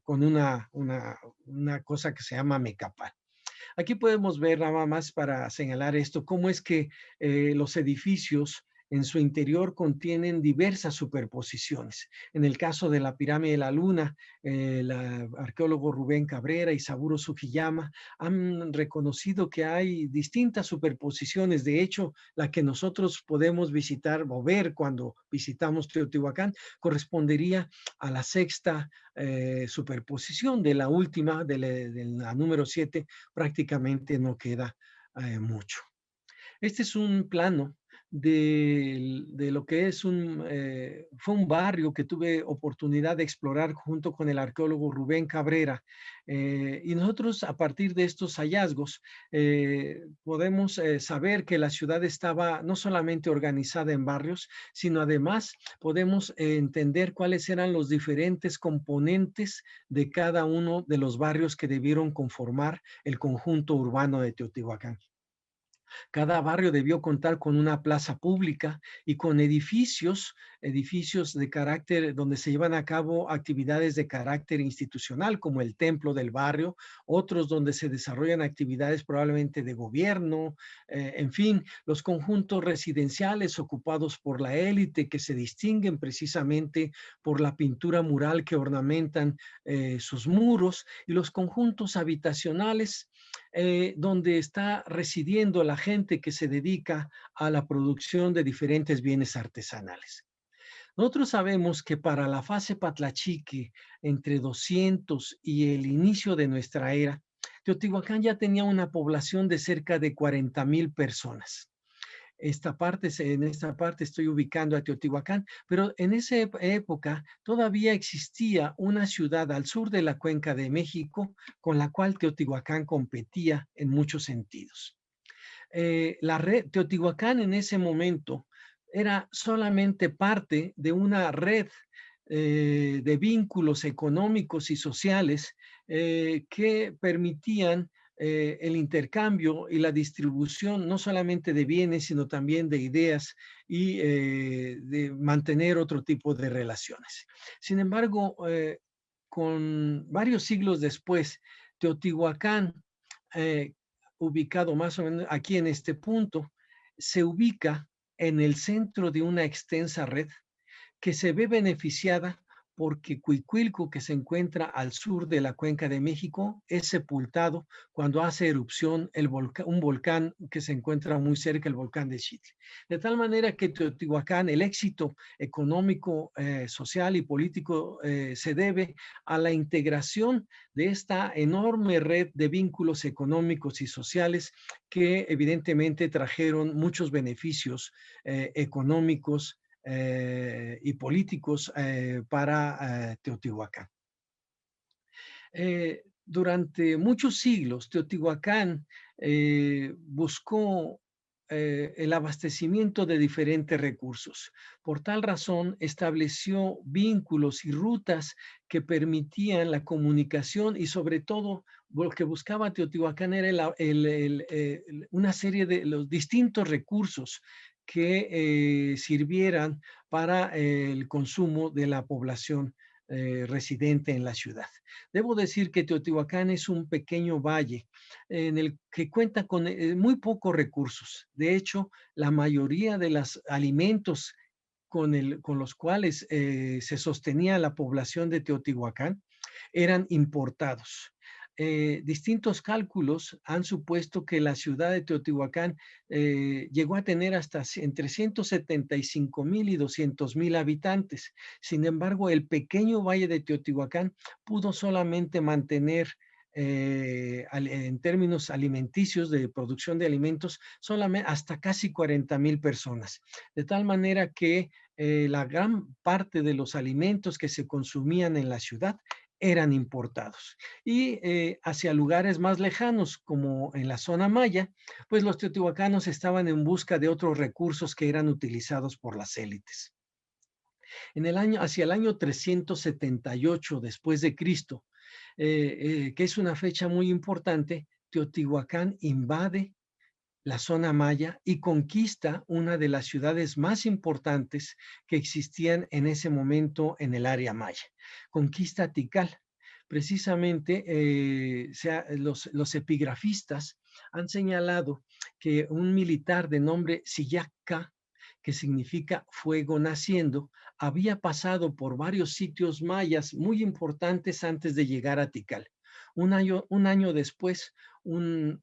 con una cosa que se llama mecapal. Aquí podemos ver nada más para señalar esto, cómo es que los edificios en su interior contienen diversas superposiciones. En el caso de la pirámide de la Luna, el arqueólogo Rubén Cabrera y Saburo Sugiyama han reconocido que hay distintas superposiciones. De hecho, la que nosotros podemos visitar o ver cuando visitamos Teotihuacán correspondería a la sexta superposición. De la última, de la número 7, prácticamente no queda mucho. Este es un plano de lo que es fue un barrio que tuve oportunidad de explorar junto con el arqueólogo Rubén Cabrera. Y nosotros, a partir de estos hallazgos, podemos saber que la ciudad estaba no solamente organizada en barrios, sino además podemos entender cuáles eran los diferentes componentes de cada uno de los barrios que debieron conformar el conjunto urbano de Teotihuacán. Cada barrio debió contar con una plaza pública y con edificios de carácter, donde se llevan a cabo actividades de carácter institucional, como el templo del barrio, otros donde se desarrollan actividades probablemente de gobierno, en fin, los conjuntos residenciales ocupados por la élite, que se distinguen precisamente por la pintura mural que ornamentan sus muros, y los conjuntos habitacionales donde está residiendo la gente que se dedica a la producción de diferentes bienes artesanales. Nosotros sabemos que para la fase Patlachique, entre 200 y el inicio de nuestra era, Teotihuacán ya tenía una población de cerca de 40,000 personas. En esta parte estoy ubicando a Teotihuacán, pero en esa época todavía existía una ciudad al sur de la Cuenca de México con la cual Teotihuacán competía en muchos sentidos. Teotihuacán en ese momento era solamente parte de una red de vínculos económicos y sociales que permitían el intercambio y la distribución no solamente de bienes, sino también de ideas y de mantener otro tipo de relaciones. Sin embargo, con varios siglos después, Teotihuacán, ubicado más o menos aquí en este punto, se ubica en el centro de una extensa red que se ve beneficiada porque Cuicuilco, que se encuentra al sur de la Cuenca de México, es sepultado cuando hace erupción un volcán que se encuentra muy cerca, el volcán de Xitle. De tal manera que Teotihuacán, el éxito económico, social y político se debe a la integración de esta enorme red de vínculos económicos y sociales que evidentemente trajeron muchos beneficios económicos y políticos para Teotihuacán. Durante muchos siglos, Teotihuacán buscó el abastecimiento de diferentes recursos. Por tal razón, estableció vínculos y rutas que permitían la comunicación y sobre todo lo que buscaba Teotihuacán era una serie de los distintos recursos que sirvieran para el consumo de la población residente en la ciudad. Debo decir que Teotihuacán es un pequeño valle en el que cuenta con muy pocos recursos. De hecho, la mayoría de los alimentos con los cuales se sostenía la población de Teotihuacán eran importados. Distintos cálculos han supuesto que la ciudad de Teotihuacán llegó a tener hasta entre 175,000 y 200,000 habitantes. Sin embargo, el pequeño valle de Teotihuacán pudo solamente mantener en términos alimenticios, de producción de alimentos, solamente hasta casi 40,000 personas. De tal manera que la gran parte de los alimentos que se consumían en la ciudad eran importados. Y hacia lugares más lejanos, como en la zona maya, pues los teotihuacanos estaban en busca de otros recursos que eran utilizados por las élites. Hacia el año 378 después de Cristo, que es una fecha muy importante, Teotihuacán invade la zona maya y conquista una de las ciudades más importantes que existían en ese momento en el área maya. Conquista Tikal. Precisamente los epigrafistas han señalado que un militar de nombre Sillaca, que significa fuego naciendo, había pasado por varios sitios mayas muy importantes antes de llegar a Tikal. Un año después, un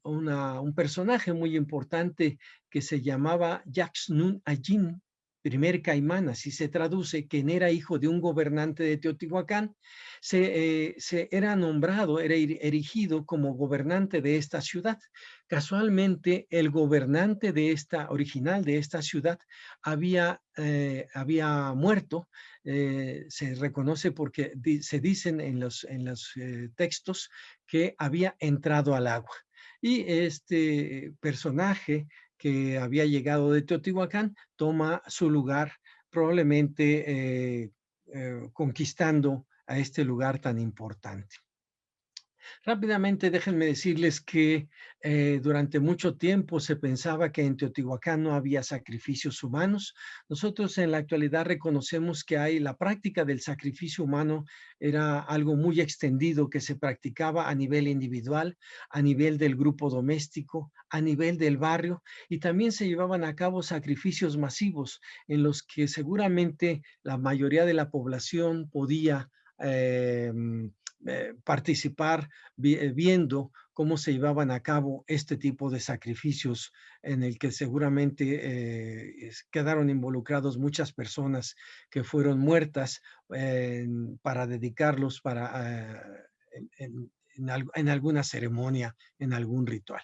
personaje muy importante que se llamaba Yaxnun Ayin, primer caimán, así se traduce, quien era hijo de un gobernante de Teotihuacán, era nombrado, era erigido como gobernante de esta ciudad. Casualmente, el gobernante original de esta ciudad había muerto. Se reconoce porque se dicen en los textos que había entrado al agua. Y este personaje que había llegado de Teotihuacán toma su lugar, probablemente conquistando a este lugar tan importante. Rápidamente, déjenme decirles que durante mucho tiempo se pensaba que en Teotihuacán no había sacrificios humanos. Nosotros en la actualidad reconocemos que la práctica del sacrificio humano era algo muy extendido que se practicaba a nivel individual, a nivel del grupo doméstico, a nivel del barrio, y también se llevaban a cabo sacrificios masivos en los que seguramente la mayoría de la población podía participar viendo cómo se llevaban a cabo este tipo de sacrificios en el que seguramente quedaron involucrados muchas personas que fueron muertas para dedicarlos en alguna ceremonia, en algún ritual.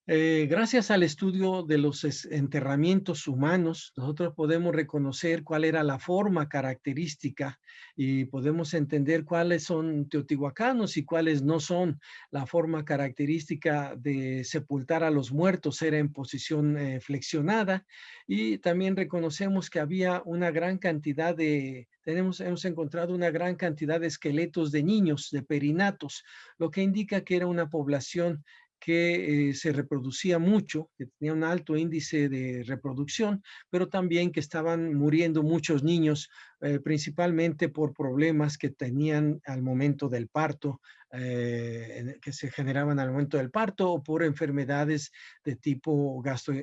Gracias al estudio de los enterramientos humanos, nosotros podemos reconocer cuál era la forma característica y podemos entender cuáles son teotihuacanos y cuáles no son. La forma característica de sepultar a los muertos era en posición flexionada, y también reconocemos que había una gran cantidad hemos encontrado una gran cantidad de esqueletos de niños, de perinatos, lo que indica que era una población que se reproducía mucho, que tenía un alto índice de reproducción, pero también que estaban muriendo muchos niños, principalmente por problemas que tenían al momento del parto, que se generaban al momento del parto, o por enfermedades de tipo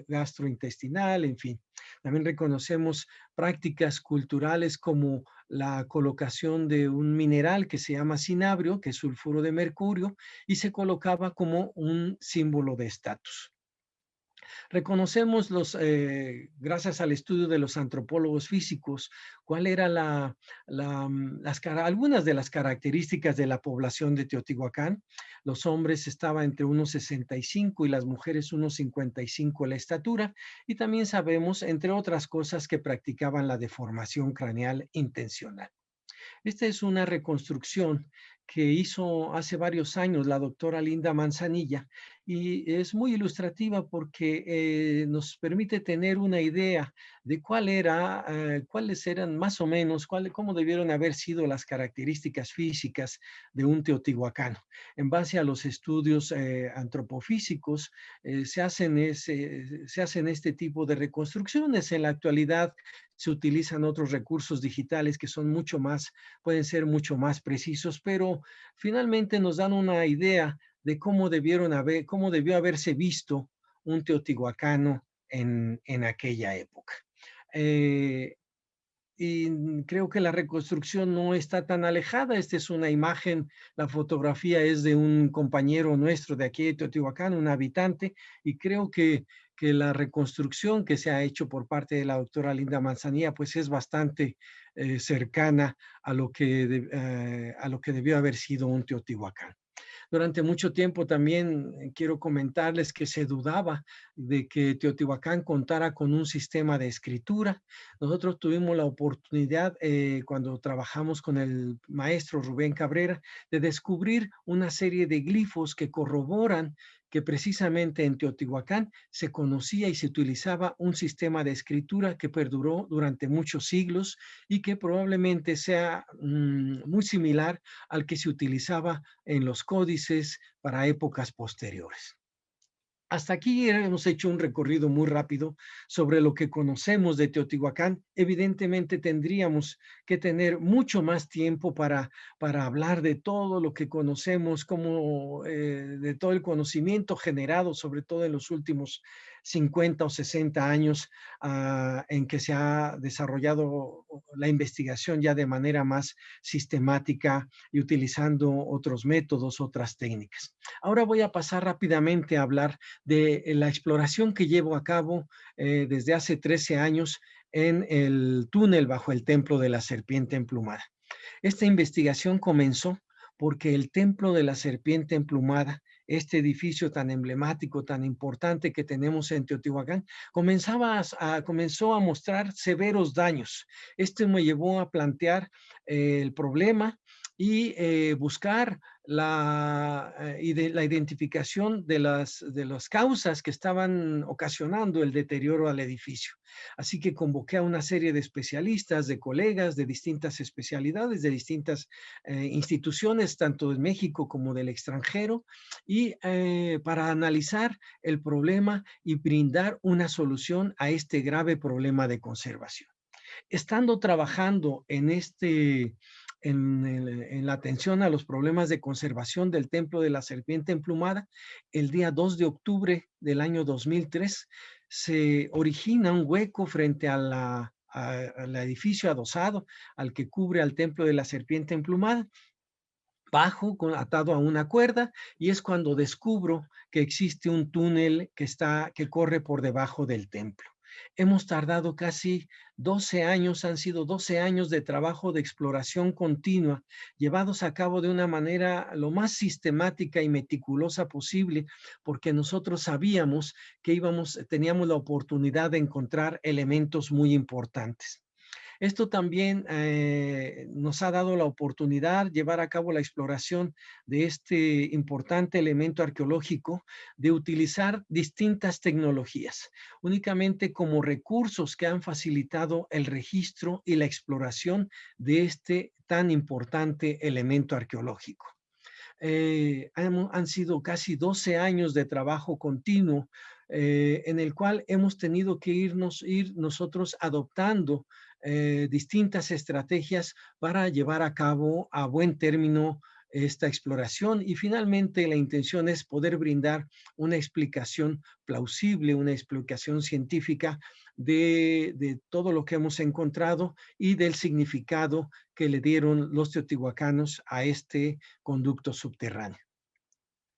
gastrointestinal, en fin. También reconocemos prácticas culturales como la colocación de un mineral que se llama cinabrio, que es sulfuro de mercurio, y se colocaba como un símbolo de estatus. Reconocemos gracias al estudio de los antropólogos físicos, cuál era algunas de las características de la población de Teotihuacán. Los hombres estaban entre unos 65 y las mujeres unos 55 la estatura, y también sabemos, entre otras cosas, que practicaban la deformación craneal intencional. Esta es una reconstrucción que hizo hace varios años la doctora Linda Manzanilla, y es muy ilustrativa porque nos permite tener una idea de cuáles eran más o menos, cómo debieron haber sido las características físicas de un teotihuacano. En base a los estudios antropofísicos se hacen este tipo de reconstrucciones. En la actualidad se utilizan otros recursos digitales que pueden ser mucho más precisos, pero finalmente nos dan una idea de cómo debió haberse visto un teotihuacano en aquella época. Y creo que la reconstrucción no está tan alejada. Esta es una imagen, la fotografía es de un compañero nuestro de aquí de Teotihuacán, un habitante, y creo que la reconstrucción que se ha hecho por parte de la doctora Linda Manzanilla pues es bastante cercana a lo que debió haber sido un Teotihuacán. Durante mucho tiempo también quiero comentarles que se dudaba de que Teotihuacán contara con un sistema de escritura. Nosotros tuvimos la oportunidad, cuando trabajamos con el maestro Rubén Cabrera, de descubrir una serie de glifos que corroboran que precisamente en Teotihuacán se conocía y se utilizaba un sistema de escritura que perduró durante muchos siglos y que probablemente sea muy similar al que se utilizaba en los códices para épocas posteriores. Hasta aquí hemos hecho un recorrido muy rápido sobre lo que conocemos de Teotihuacán. Evidentemente tendríamos que tener mucho más tiempo para hablar de todo lo que conocemos, de todo el conocimiento generado, sobre todo en los últimos 50 o 60 años en que se ha desarrollado la investigación ya de manera más sistemática y utilizando otros métodos, otras técnicas. Ahora voy a pasar rápidamente a hablar de la exploración que llevo a cabo desde hace 13 años en el túnel bajo el Templo de la Serpiente Emplumada. Esta investigación comenzó porque el Templo de la Serpiente Emplumada, este edificio tan emblemático, tan importante que tenemos en Teotihuacán, comenzó a mostrar severos daños. Esto me llevó a plantear el problema y buscar la identificación de las causas que estaban ocasionando el deterioro al edificio. Así que convoqué a una serie de especialistas, de colegas de distintas especialidades, de distintas instituciones, tanto de México como del extranjero, y para analizar el problema y brindar una solución a este grave problema de conservación. Estando trabajando en la atención a los problemas de conservación del Templo de la Serpiente Emplumada, el día 2 de octubre del año 2003 se origina un hueco frente al edificio adosado al que cubre al Templo de la Serpiente Emplumada, atado a una cuerda, y es cuando descubro que existe un túnel que corre por debajo del templo. Hemos tardado casi 12 años, han sido 12 años de trabajo de exploración continua, llevados a cabo de una manera lo más sistemática y meticulosa posible, porque nosotros sabíamos que teníamos la oportunidad de encontrar elementos muy importantes. Esto también nos ha dado la oportunidad de llevar a cabo la exploración de este importante elemento arqueológico, de utilizar distintas tecnologías, únicamente como recursos que han facilitado el registro y la exploración de este tan importante elemento arqueológico. Han sido casi 12 años de trabajo continuo en el cual hemos tenido que ir nosotros adoptando distintas estrategias para llevar a cabo a buen término esta exploración, y finalmente la intención es poder brindar una explicación plausible, una explicación científica de todo lo que hemos encontrado y del significado que le dieron los teotihuacanos a este conducto subterráneo.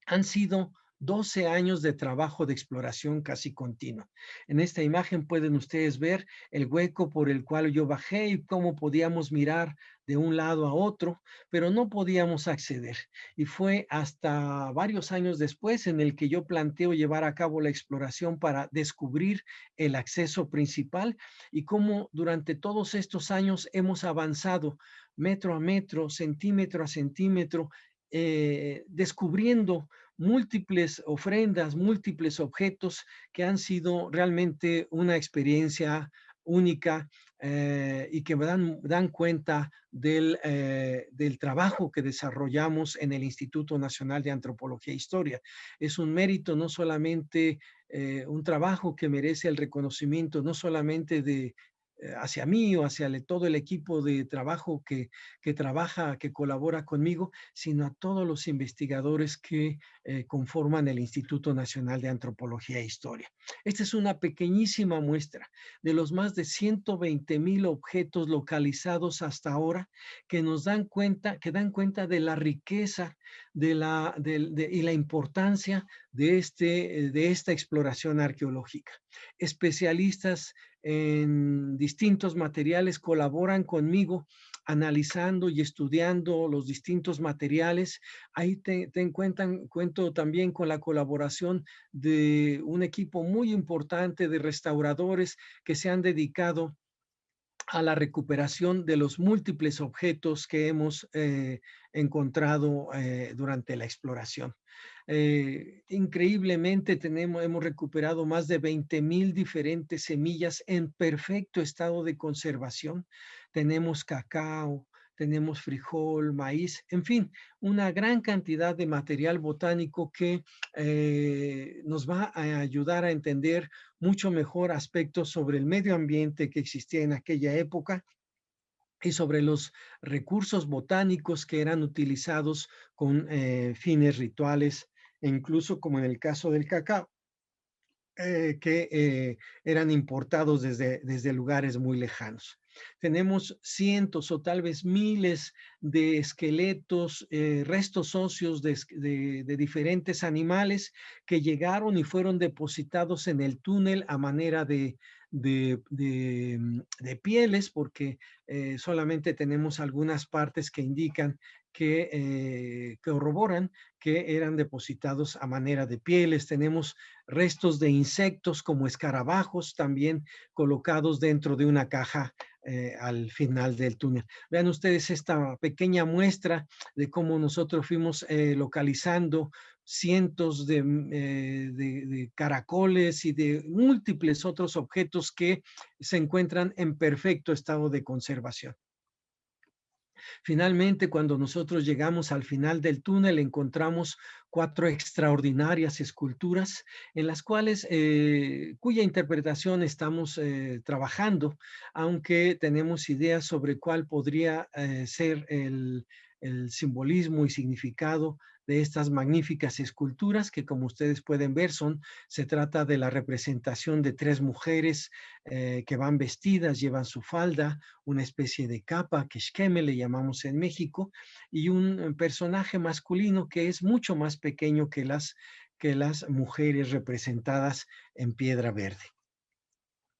Han sido 12 años de trabajo de exploración casi continua. En esta imagen pueden ustedes ver el hueco por el cual yo bajé y cómo podíamos mirar de un lado a otro, pero no podíamos acceder. Y fue hasta varios años después en el que yo planteo llevar a cabo la exploración para descubrir el acceso principal, y cómo durante todos estos años hemos avanzado metro a metro, centímetro a centímetro, descubriendo múltiples ofrendas, múltiples objetos que han sido realmente una experiencia única y que me dan cuenta del trabajo que desarrollamos en el Instituto Nacional de Antropología e Historia. Es un mérito, no solamente un trabajo que merece el reconocimiento, no solamente hacia mí o hacia todo el equipo de trabajo que trabaja, que colabora conmigo, sino a todos los investigadores que conforman el Instituto Nacional de Antropología e Historia. Esta es una pequeñísima muestra de los más de 120,000 objetos localizados hasta ahora que dan cuenta de la riqueza y la importancia de esta exploración arqueológica. Especialistas en distintos materiales colaboran conmigo analizando y estudiando los distintos materiales. Ahí cuento también con la colaboración de un equipo muy importante de restauradores que se han dedicado a la recuperación de los múltiples objetos que hemos encontrado durante la exploración. Increíblemente hemos recuperado más de 20,000 diferentes semillas en perfecto estado de conservación. Tenemos cacao, tenemos frijol, maíz, en fin, una gran cantidad de material botánico que nos va a ayudar a entender mucho mejor aspectos sobre el medio ambiente que existía en aquella época y sobre los recursos botánicos que eran utilizados con fines rituales, e incluso como en el caso del cacao, que eran importados desde lugares muy lejanos. Tenemos cientos o tal vez miles de esqueletos, restos óseos de diferentes animales que llegaron y fueron depositados en el túnel a manera de pieles, porque solamente tenemos algunas partes que indican que corroboran que eran depositados a manera de pieles. Tenemos restos de insectos como escarabajos también colocados dentro de una caja al final del túnel. Vean ustedes esta pequeña muestra de cómo nosotros fuimos localizando cientos de caracoles y de múltiples otros objetos que se encuentran en perfecto estado de conservación. Finalmente, cuando nosotros llegamos al final del túnel, encontramos 4 extraordinarias esculturas en las cuales, cuya interpretación estamos trabajando, aunque tenemos ideas sobre cuál podría ser el simbolismo y significado de estas magníficas esculturas que, como ustedes pueden ver, se trata de la representación de 3 mujeres que van vestidas, llevan su falda, una especie de capa, que shkeme le llamamos en México, y un personaje masculino que es mucho más pequeño que las mujeres representadas en piedra verde.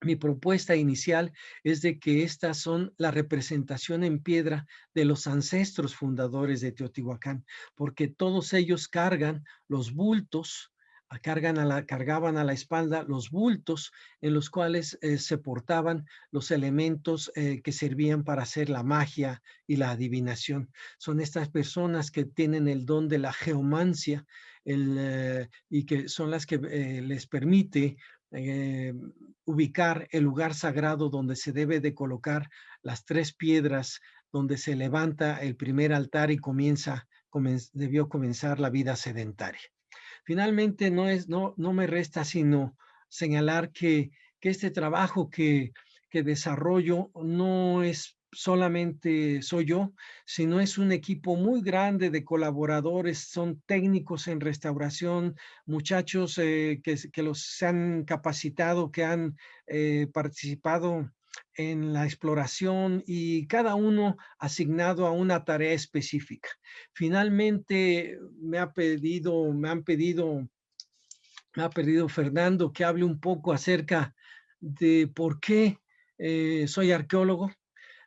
Mi propuesta inicial es de que estas son la representación en piedra de los ancestros fundadores de Teotihuacán, porque todos ellos cargan los bultos, cargaban a la espalda los bultos en los cuales se portaban los elementos que servían para hacer la magia y la adivinación. Son estas personas que tienen el don de la geomancia y que son las que les permite ubicar el lugar sagrado donde se debe de colocar las 3 piedras donde se levanta el primer altar y debió comenzar la vida sedentaria. Finalmente, no me resta sino señalar que este trabajo que desarrollo no es solamente soy yo, sino es un equipo muy grande de colaboradores, son técnicos en restauración, muchachos que los se han capacitado, que han participado en la exploración y cada uno asignado a una tarea específica. Finalmente me ha pedido Fernando que hable un poco acerca de por qué soy arqueólogo.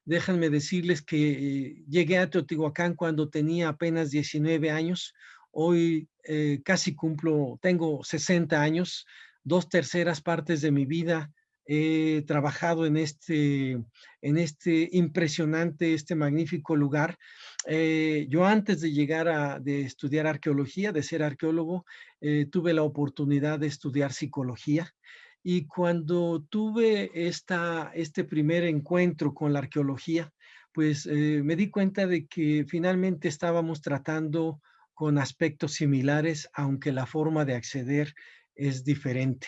Déjenme decirles que llegué a Teotihuacán cuando tenía apenas 19 años. Hoy tengo 60 años, 2/3 partes de mi vida he trabajado en este impresionante, magnífico lugar. Yo antes de llegar de estudiar arqueología, de ser arqueólogo, tuve la oportunidad de estudiar psicología. Y cuando tuve este primer encuentro con la arqueología, pues me di cuenta de que finalmente estábamos tratando con aspectos similares, aunque la forma de acceder es diferente.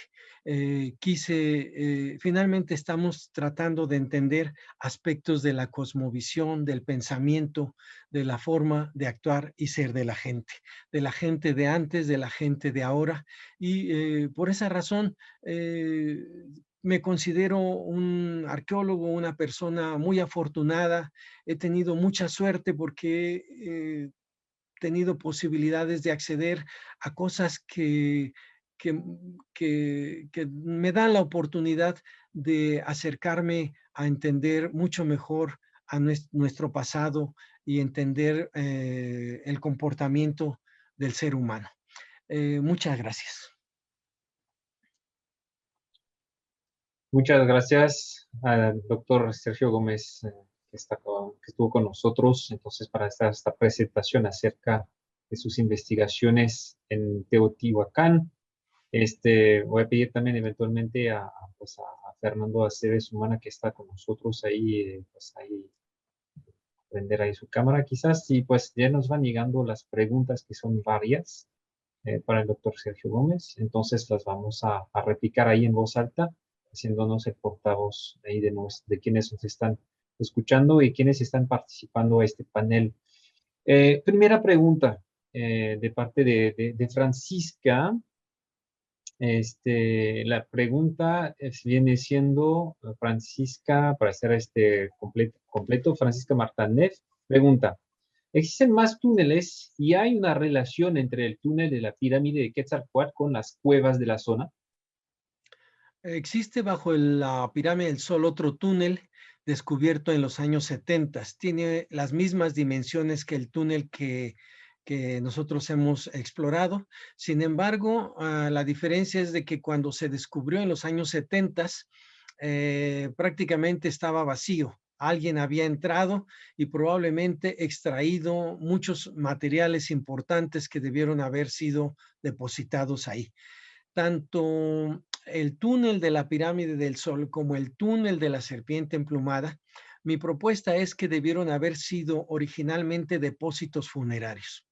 Finalmente estamos tratando de entender aspectos de la cosmovisión, del pensamiento, de la forma de actuar y ser de la gente de antes, de la gente de ahora. Y por esa razón, me considero un arqueólogo, una persona muy afortunada. He tenido mucha suerte porque he tenido posibilidades de acceder a cosas que me dan la oportunidad de acercarme a entender mucho mejor a nuestro pasado y entender el comportamiento del ser humano. Muchas gracias. Muchas gracias al doctor Sergio Gómez que estuvo con nosotros entonces para esta presentación acerca de sus investigaciones en Teotihuacán. Voy a pedir también eventualmente a Fernando Aceves Humana que está con nosotros ahí, prender ahí su cámara quizás, y pues ya nos van llegando las preguntas que son varias para el doctor Sergio Gómez, entonces las vamos a replicar ahí en voz alta, haciéndonos el portavoz ahí de quienes nos están escuchando y quienes están participando a este panel. Primera pregunta de parte de Francisca. La pregunta viene siendo Francisca, para hacer completo, Francisca Martínez, pregunta, ¿existen más túneles y hay una relación entre el túnel de la pirámide de Quetzalcóatl con las cuevas de la zona? Existe bajo la pirámide del Sol otro túnel descubierto en los años 70. Tiene las mismas dimensiones que el túnel que nosotros hemos explorado. Sin embargo, la diferencia es de que cuando se descubrió en los años 70, prácticamente estaba vacío. Alguien había entrado y probablemente extraído muchos materiales importantes que debieron haber sido depositados ahí. Tanto el túnel de la pirámide del Sol como el túnel de la serpiente emplumada, mi propuesta es que debieron haber sido originalmente depósitos funerarios.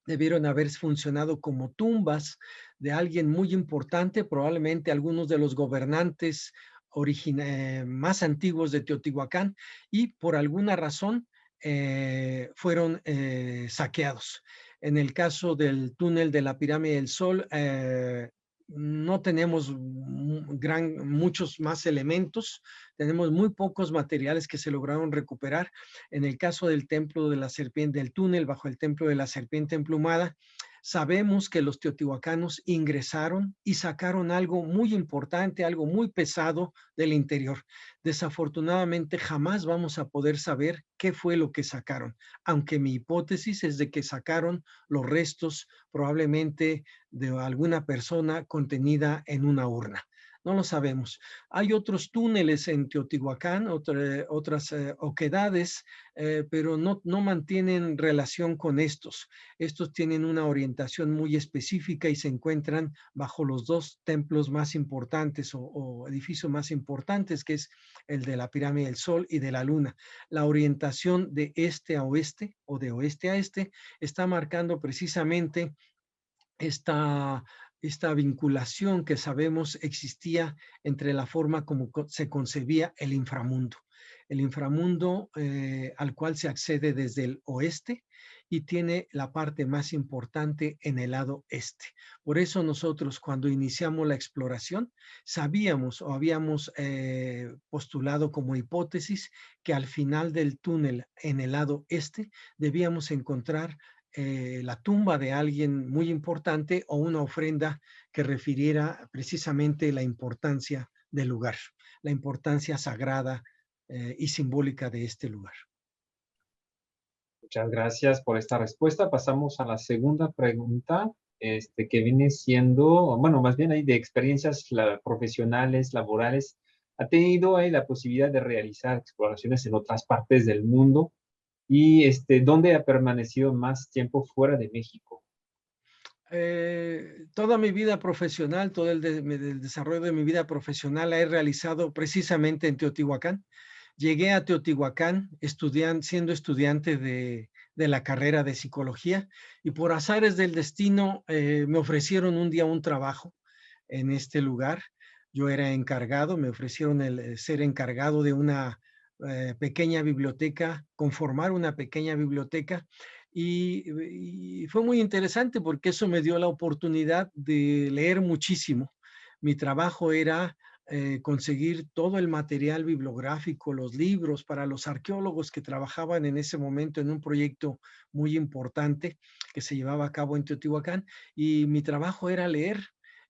Debieron haber funcionado como tumbas de alguien muy importante, probablemente algunos de los gobernantes más antiguos de Teotihuacán, y por alguna razón fueron saqueados. En el caso del túnel de la pirámide del Sol, no tenemos muchos más elementos, tenemos muy pocos materiales que se lograron recuperar. En el caso del templo de la serpiente, del túnel bajo el templo de la serpiente emplumada, sabemos que los teotihuacanos ingresaron y sacaron algo muy importante, algo muy pesado del interior. Desafortunadamente jamás vamos a poder saber qué fue lo que sacaron, aunque mi hipótesis es de que sacaron los restos probablemente de alguna persona contenida en una urna. No lo sabemos. Hay otros túneles en Teotihuacán, otras oquedades, pero no mantienen relación con estos. Estos tienen una orientación muy específica y se encuentran bajo los dos templos más importantes o edificios más importantes, que es el de la pirámide del Sol y de la Luna. La orientación de este a oeste o de oeste a este está marcando precisamente esta vinculación que sabemos existía entre la forma como se concebía el inframundo. El inframundo al cual se accede desde el oeste y tiene la parte más importante en el lado este. Por eso nosotros cuando iniciamos la exploración sabíamos o habíamos postulado como hipótesis que al final del túnel en el lado este debíamos encontrar la tumba de alguien muy importante o una ofrenda que refiriera precisamente la importancia del lugar, la importancia sagrada y simbólica de este lugar. Muchas gracias por esta respuesta. Pasamos a la segunda pregunta, que viene siendo, bueno, más bien ahí de experiencias profesionales, laborales. ¿Ha tenido ahí la posibilidad de realizar exploraciones en otras partes del mundo? Y ¿dónde ha permanecido más tiempo fuera de México? Toda mi vida profesional, todo el desarrollo de mi vida profesional la he realizado precisamente en Teotihuacán. Llegué a Teotihuacán siendo estudiante de la carrera de psicología y por azares del destino me ofrecieron un día un trabajo en este lugar. Yo era encargado, me ofrecieron el ser encargado de una pequeña biblioteca, conformar una pequeña biblioteca y fue muy interesante porque eso me dio la oportunidad de leer muchísimo. Mi trabajo era conseguir todo el material bibliográfico, los libros para los arqueólogos que trabajaban en ese momento en un proyecto muy importante que se llevaba a cabo en Teotihuacán y mi trabajo era leer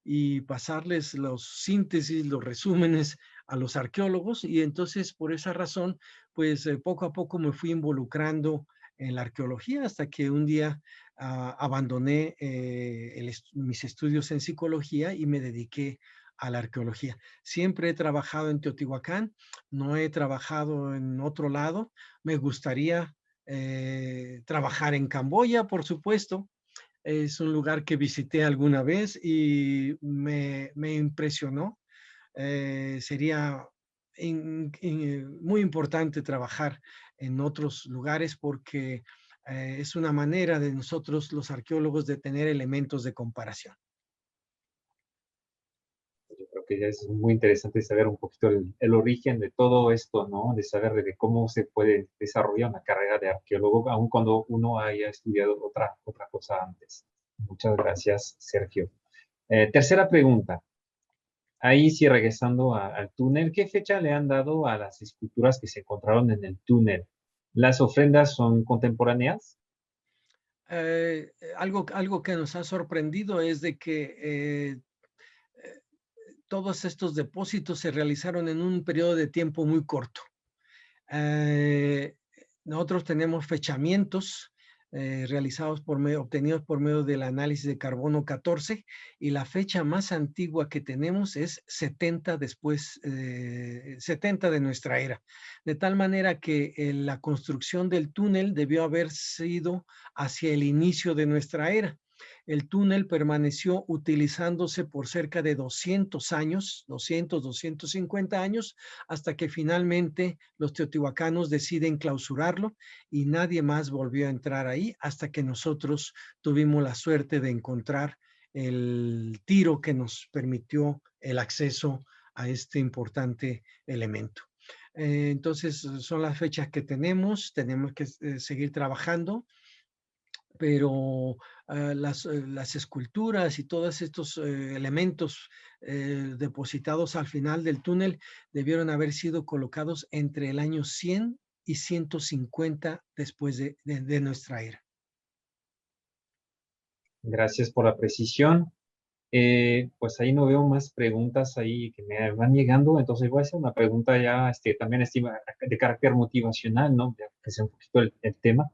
y pasarles los síntesis, los resúmenes a los arqueólogos y entonces por esa razón pues poco a poco me fui involucrando en la arqueología hasta que un día abandoné mis estudios en psicología y me dediqué a la arqueología. Siempre he trabajado en Teotihuacán, no he trabajado en otro lado. Me gustaría trabajar en Camboya, por supuesto. Es un lugar que visité alguna vez y me impresionó. Sería muy importante trabajar en otros lugares porque es una manera de nosotros, los arqueólogos, de tener elementos de comparación. Yo creo que es muy interesante saber un poquito el origen de todo esto, ¿no? De saber de cómo se puede desarrollar una carrera de arqueólogo, aun cuando uno haya estudiado otra cosa antes. Muchas gracias, Sergio. Tercera pregunta. Ahí sí, regresando al túnel, ¿qué fecha le han dado a las esculturas que se encontraron en el túnel? ¿Las ofrendas son contemporáneas? Algo que nos ha sorprendido es de que todos estos depósitos se realizaron en un periodo de tiempo muy corto. Nosotros tenemos fechamientos obtenidos por medio del análisis de carbono 14, y la fecha más antigua que tenemos es 70 de nuestra era. De tal manera que la construcción del túnel debió haber sido hacia el inicio de nuestra era. El túnel permaneció utilizándose por cerca de 200 años, 250 años, hasta que finalmente los teotihuacanos deciden clausurarlo y nadie más volvió a entrar ahí hasta que nosotros tuvimos la suerte de encontrar el tiro que nos permitió el acceso a este importante elemento. Entonces, son las fechas que tenemos que seguir trabajando, pero las esculturas y todos estos elementos depositados al final del túnel debieron haber sido colocados entre el año 100 y 150 después de nuestra era. Gracias por la precisión. Pues ahí no veo más preguntas ahí que me van llegando, entonces voy a hacer una pregunta ya también de carácter motivacional, ¿no? Ya que sea un poquito el tema.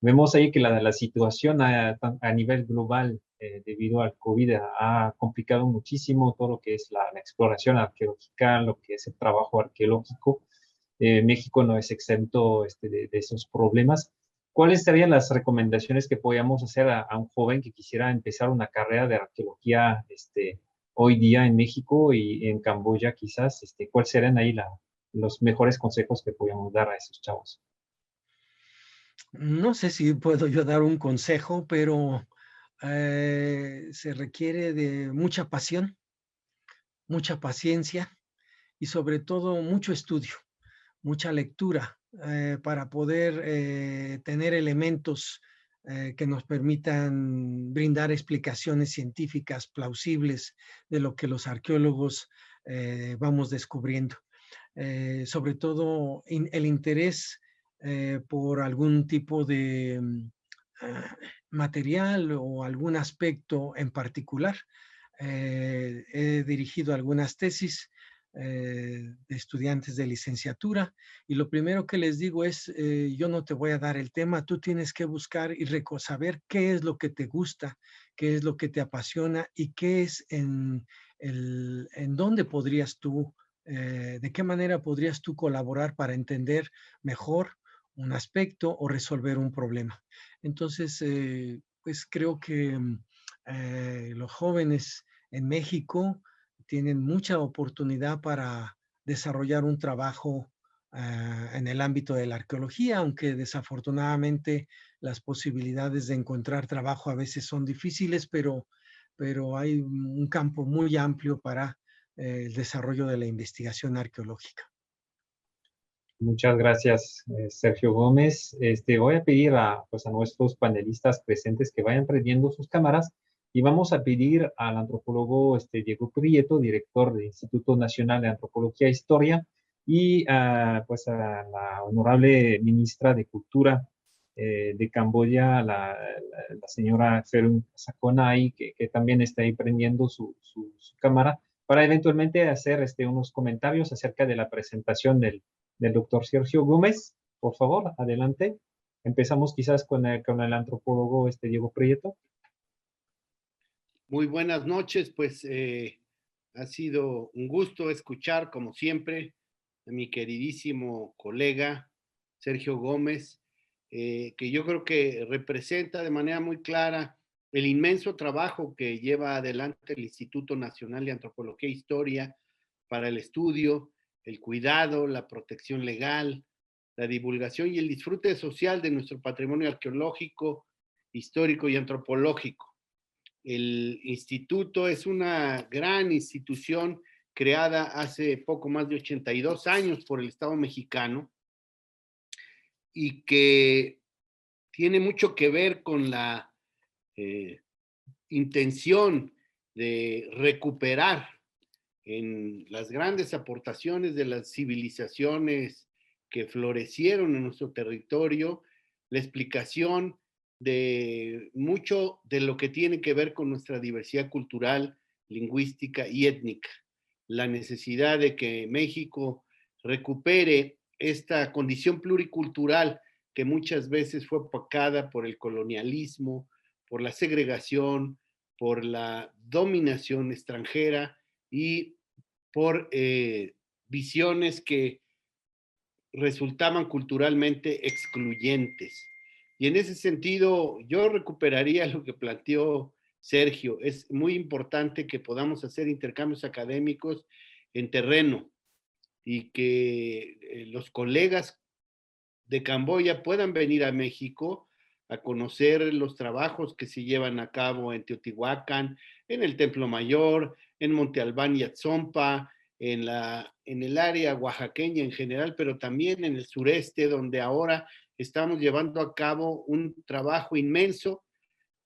Vemos ahí que la situación a nivel global debido al COVID ha complicado muchísimo todo lo que es la exploración arqueológica, lo que es el trabajo arqueológico. México no es exento de esos problemas. ¿Cuáles serían las recomendaciones que podríamos hacer a un joven que quisiera empezar una carrera de arqueología hoy día en México y en Camboya quizás? ¿Cuáles serían ahí los mejores consejos que podríamos dar a esos chavos? No sé si puedo yo dar un consejo, pero se requiere de mucha pasión, mucha paciencia y sobre todo mucho estudio, mucha lectura para poder tener elementos que nos permitan brindar explicaciones científicas plausibles de lo que los arqueólogos vamos descubriendo. Sobre todo el interés por algún tipo de material o algún aspecto en particular. He dirigido algunas tesis de estudiantes de licenciatura, y lo primero que les digo es, yo no te voy a dar el tema, tú tienes que buscar y saber qué es lo que te gusta, qué es lo que te apasiona y qué es en dónde podrías tú, de qué manera podrías tú colaborar para entender mejor un aspecto o resolver un problema. Entonces, pues creo que los jóvenes en México tienen mucha oportunidad para desarrollar un trabajo en el ámbito de la arqueología, aunque desafortunadamente las posibilidades de encontrar trabajo a veces son difíciles, pero hay un campo muy amplio para el desarrollo de la investigación arqueológica. Muchas gracias, Sergio Gómez. Voy a pedir pues a nuestros panelistas presentes que vayan prendiendo sus cámaras y vamos a pedir al antropólogo Diego Prieto, director del Instituto Nacional de Antropología e Historia, y pues a la honorable ministra de Cultura de Camboya, la señora Ferun Sakonai, que también está ahí prendiendo su cámara, para eventualmente hacer unos comentarios acerca de la presentación del doctor Sergio Gómez. Por favor, adelante. Empezamos quizás con el antropólogo Diego Prieto. Muy buenas noches, pues ha sido un gusto escuchar, como siempre, a mi queridísimo colega Sergio Gómez, que yo creo que representa de manera muy clara el inmenso trabajo que lleva adelante el Instituto Nacional de Antropología e Historia para el estudio, el cuidado, la protección legal, la divulgación y el disfrute social de nuestro patrimonio arqueológico, histórico y antropológico. El instituto es una gran institución creada hace poco más de 82 años por el Estado mexicano y que tiene mucho que ver con la intención de recuperar en las grandes aportaciones de las civilizaciones que florecieron en nuestro territorio, la explicación de mucho de lo que tiene que ver con nuestra diversidad cultural, lingüística y étnica. La necesidad de que México recupere esta condición pluricultural que muchas veces fue opacada por el colonialismo, por la segregación, por la dominación extranjera y por visiones que resultaban culturalmente excluyentes. Y en ese sentido, yo recuperaría lo que planteó Sergio. Es muy importante que podamos hacer intercambios académicos en terreno y que los colegas de Camboya puedan venir a México a conocer los trabajos que se llevan a cabo en Teotihuacán, en el Templo Mayor, en Monte Albán y Atzompa, en el área oaxaqueña en general, pero también en el sureste, donde ahora estamos llevando a cabo un trabajo inmenso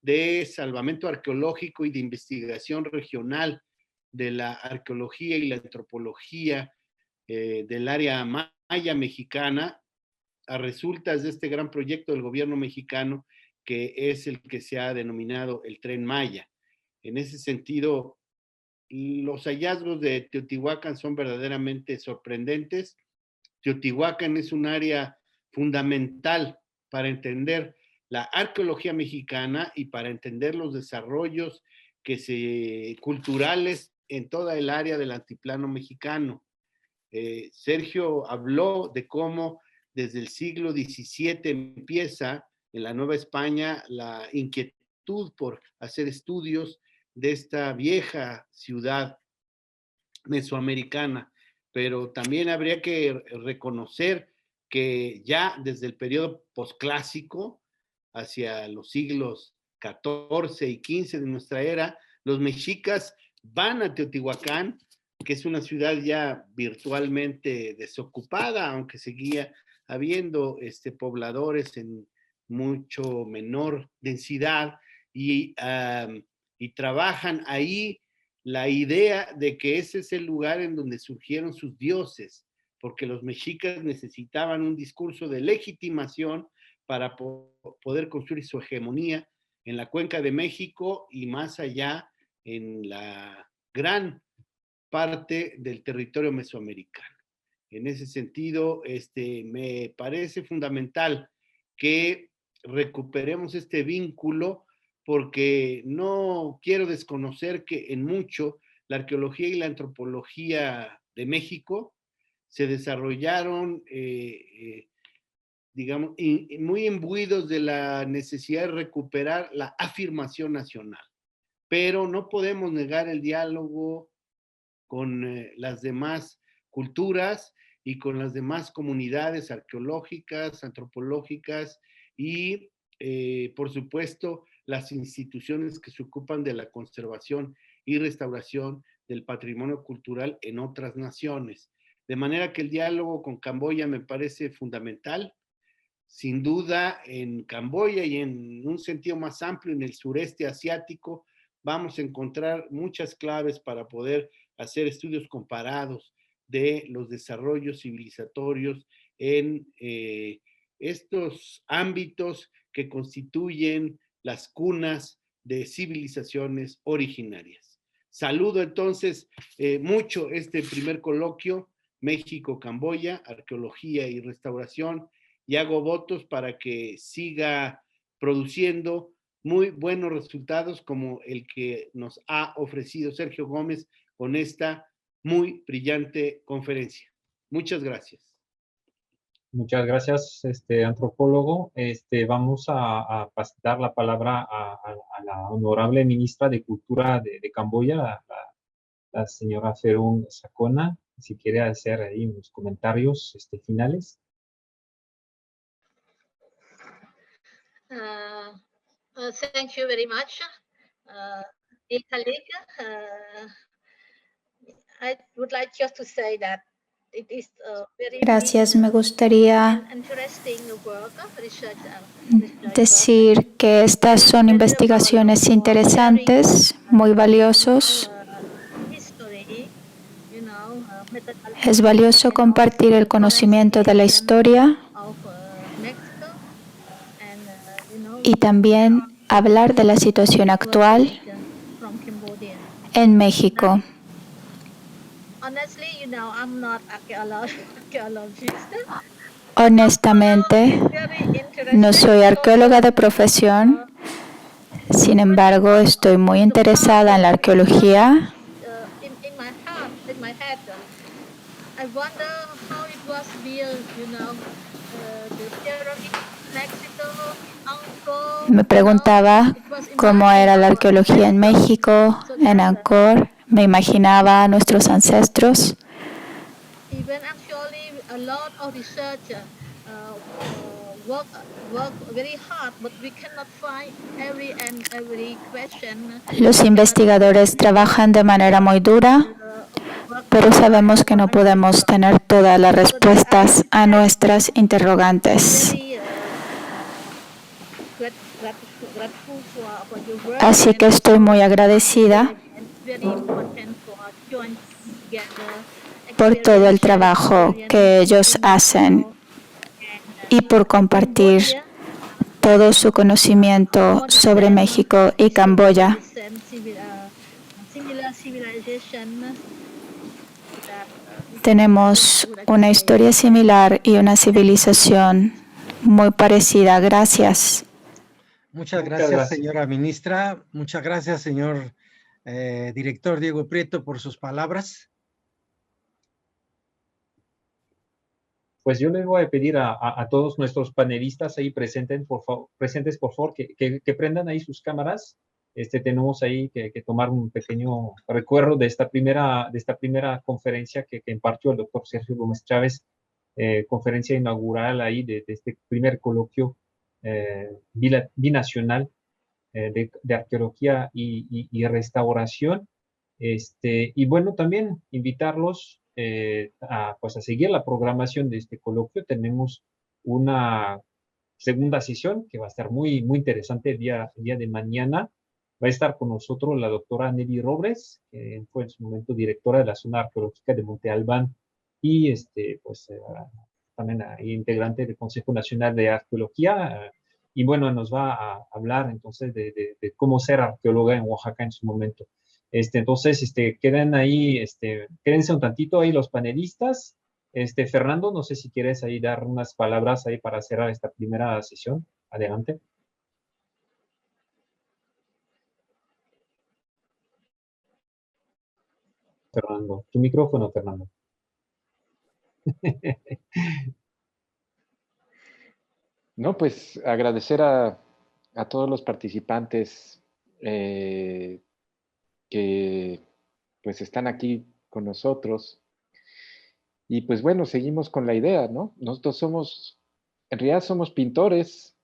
de salvamento arqueológico y de investigación regional de la arqueología y la antropología del área maya mexicana, a resultas de este gran proyecto del gobierno mexicano, que es el que se ha denominado el Tren Maya. En ese sentido, los hallazgos de Teotihuacán son verdaderamente sorprendentes. Teotihuacán es un área fundamental para entender la arqueología mexicana y para entender los desarrollos culturales en toda el área del altiplano mexicano. Sergio habló de cómo desde el siglo XVII empieza en la Nueva España la inquietud por hacer estudios de esta vieja ciudad mesoamericana, pero también habría que reconocer que ya desde el periodo posclásico, hacia los siglos XIV y XV de nuestra era, los mexicas van a Teotihuacán, que es una ciudad ya virtualmente desocupada, aunque seguía habiendo pobladores en mucho menor densidad, y trabajan ahí la idea de que ese es el lugar en donde surgieron sus dioses, porque los mexicas necesitaban un discurso de legitimación para poder construir su hegemonía en la cuenca de México y más allá en la gran parte del territorio mesoamericano. En ese sentido, me parece fundamental que recuperemos este vínculo, porque no quiero desconocer que en mucho la arqueología y la antropología de México se desarrollaron, digamos, muy imbuidos de la necesidad de recuperar la afirmación nacional. Pero no podemos negar el diálogo con las demás culturas y con las demás comunidades arqueológicas, antropológicas y, por supuesto, las instituciones que se ocupan de la conservación y restauración del patrimonio cultural en otras naciones. De manera que el diálogo con Camboya me parece fundamental. Sin duda, en Camboya y en un sentido más amplio en el sureste asiático, vamos a encontrar muchas claves para poder hacer estudios comparados de los desarrollos civilizatorios en estos ámbitos que constituyen las cunas de civilizaciones originarias. Saludo entonces mucho este primer coloquio, México-Camboya, Arqueología y Restauración, y hago votos para que siga produciendo muy buenos resultados como el que nos ha ofrecido Sergio Gómez con esta muy brillante conferencia. Muchas gracias. Muchas gracias, antropólogo. Vamos a dar la palabra a la honorable ministra de Cultura de Camboya, la señora Ferun Sakona, si quiere hacer ahí unos comentarios finales. Thank you very much, dear colleague. I would like just to say that it is very Gracias. Me gustaría interesting work, research decir que estas son investigaciones interesantes, muy valiosos. history, Es valioso compartir el conocimiento de la historia of Mexico and y también hablar de la situación actual from Cambodia. en México. Honestly, I'm not archaeologist. Honestamente, Very interesting no soy arqueóloga de profesión, sin embargo, estoy muy interesada en la arqueología. In my head, I wonder how it was built, the pyramid, Mexico, Angkor. Me preguntaba cómo era la arqueología en México, en Angkor. Me imaginaba a nuestros ancestros. Even actually, a lot of researchers work very hard, but we cannot find every question. Los investigadores trabajan de manera muy dura, pero sabemos que no podemos tener todas las respuestas a nuestras interrogantes. Así que estoy muy agradecida por todo el trabajo que ellos hacen y por compartir todo su conocimiento sobre México y Camboya. Tenemos una historia similar y una civilización muy parecida. Gracias. Muchas gracias, señora ministra. Muchas gracias, señor director Diego Prieto, por sus palabras. Pues yo les voy a pedir a todos nuestros panelistas ahí presentes, por favor, que prendan ahí sus cámaras. Tenemos ahí que tomar un pequeño recuerdo de esta primera conferencia que impartió el doctor Sergio Gómez Chávez, conferencia inaugural ahí de este primer coloquio binacional de arqueología y restauración. Y bueno, también invitarlos a seguir la programación de este coloquio. Tenemos una segunda sesión que va a estar muy, muy interesante el día de mañana. Va a estar con nosotros la doctora Nelly Robles, que fue en su momento directora de la zona arqueológica de Monte Albán y también integrante del Consejo Nacional de Arqueología. Y bueno, nos va a hablar entonces de cómo ser arqueóloga en Oaxaca en su momento. Entonces, queden ahí, quédense un tantito ahí los panelistas. Fernando, no sé si quieres ahí dar unas palabras ahí para cerrar esta primera sesión. Adelante. Fernando, tu micrófono, Fernando. No, pues agradecer a todos los participantes que pues están aquí con nosotros. Y pues bueno, seguimos con la idea, ¿no? Nosotros en realidad somos pintores.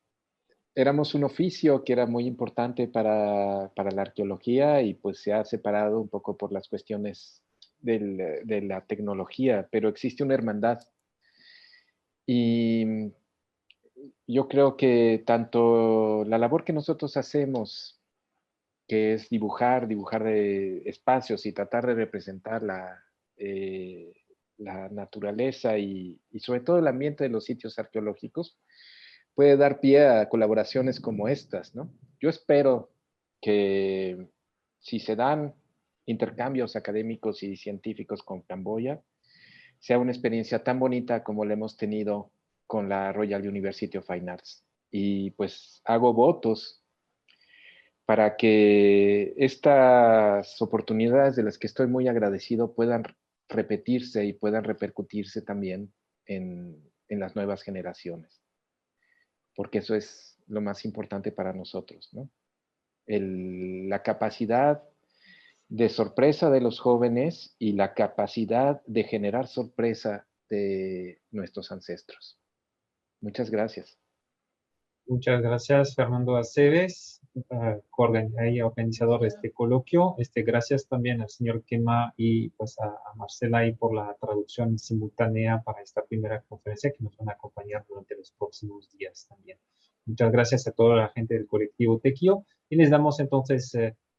Éramos un oficio que era muy importante para la arqueología y pues se ha separado un poco por las cuestiones de la tecnología, pero existe una hermandad. Y yo creo que tanto la labor que nosotros hacemos, que es dibujar de espacios y tratar de representar la naturaleza y sobre todo el ambiente de los sitios arqueológicos, puede dar pie a colaboraciones como estas, ¿no? Yo espero que si se dan intercambios académicos y científicos con Camboya, sea una experiencia tan bonita como la hemos tenido con la Royal University of Fine Arts. Y pues hago votos para que estas oportunidades de las que estoy muy agradecido puedan repetirse y puedan repercutirse también en las nuevas generaciones. Porque eso es lo más importante para nosotros, ¿no? La capacidad de sorpresa de los jóvenes y la capacidad de generar sorpresa de nuestros ancestros. Muchas gracias. Muchas gracias, Fernando Aceves. organizador de este coloquio. Gracias también al señor Quema y pues a Marcela ahí por la traducción simultánea para esta primera conferencia que nos van a acompañar durante los próximos días también. Muchas gracias a toda la gente del colectivo Tequio y les damos entonces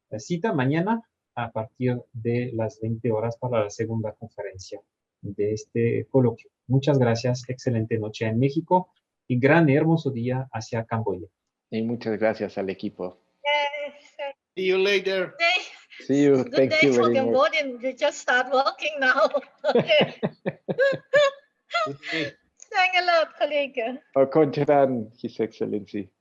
la cita mañana a partir de las 20 horas para la segunda conferencia de este coloquio. Muchas gracias, excelente noche en México y gran y hermoso día hacia Camboya. Y muchas gracias al equipo. Yes. See you later. See you. Good Thank day you for very much. Cambodian. You just start walking now. Okay. Thanks a lot, colleague. Koncharan, His Excellency.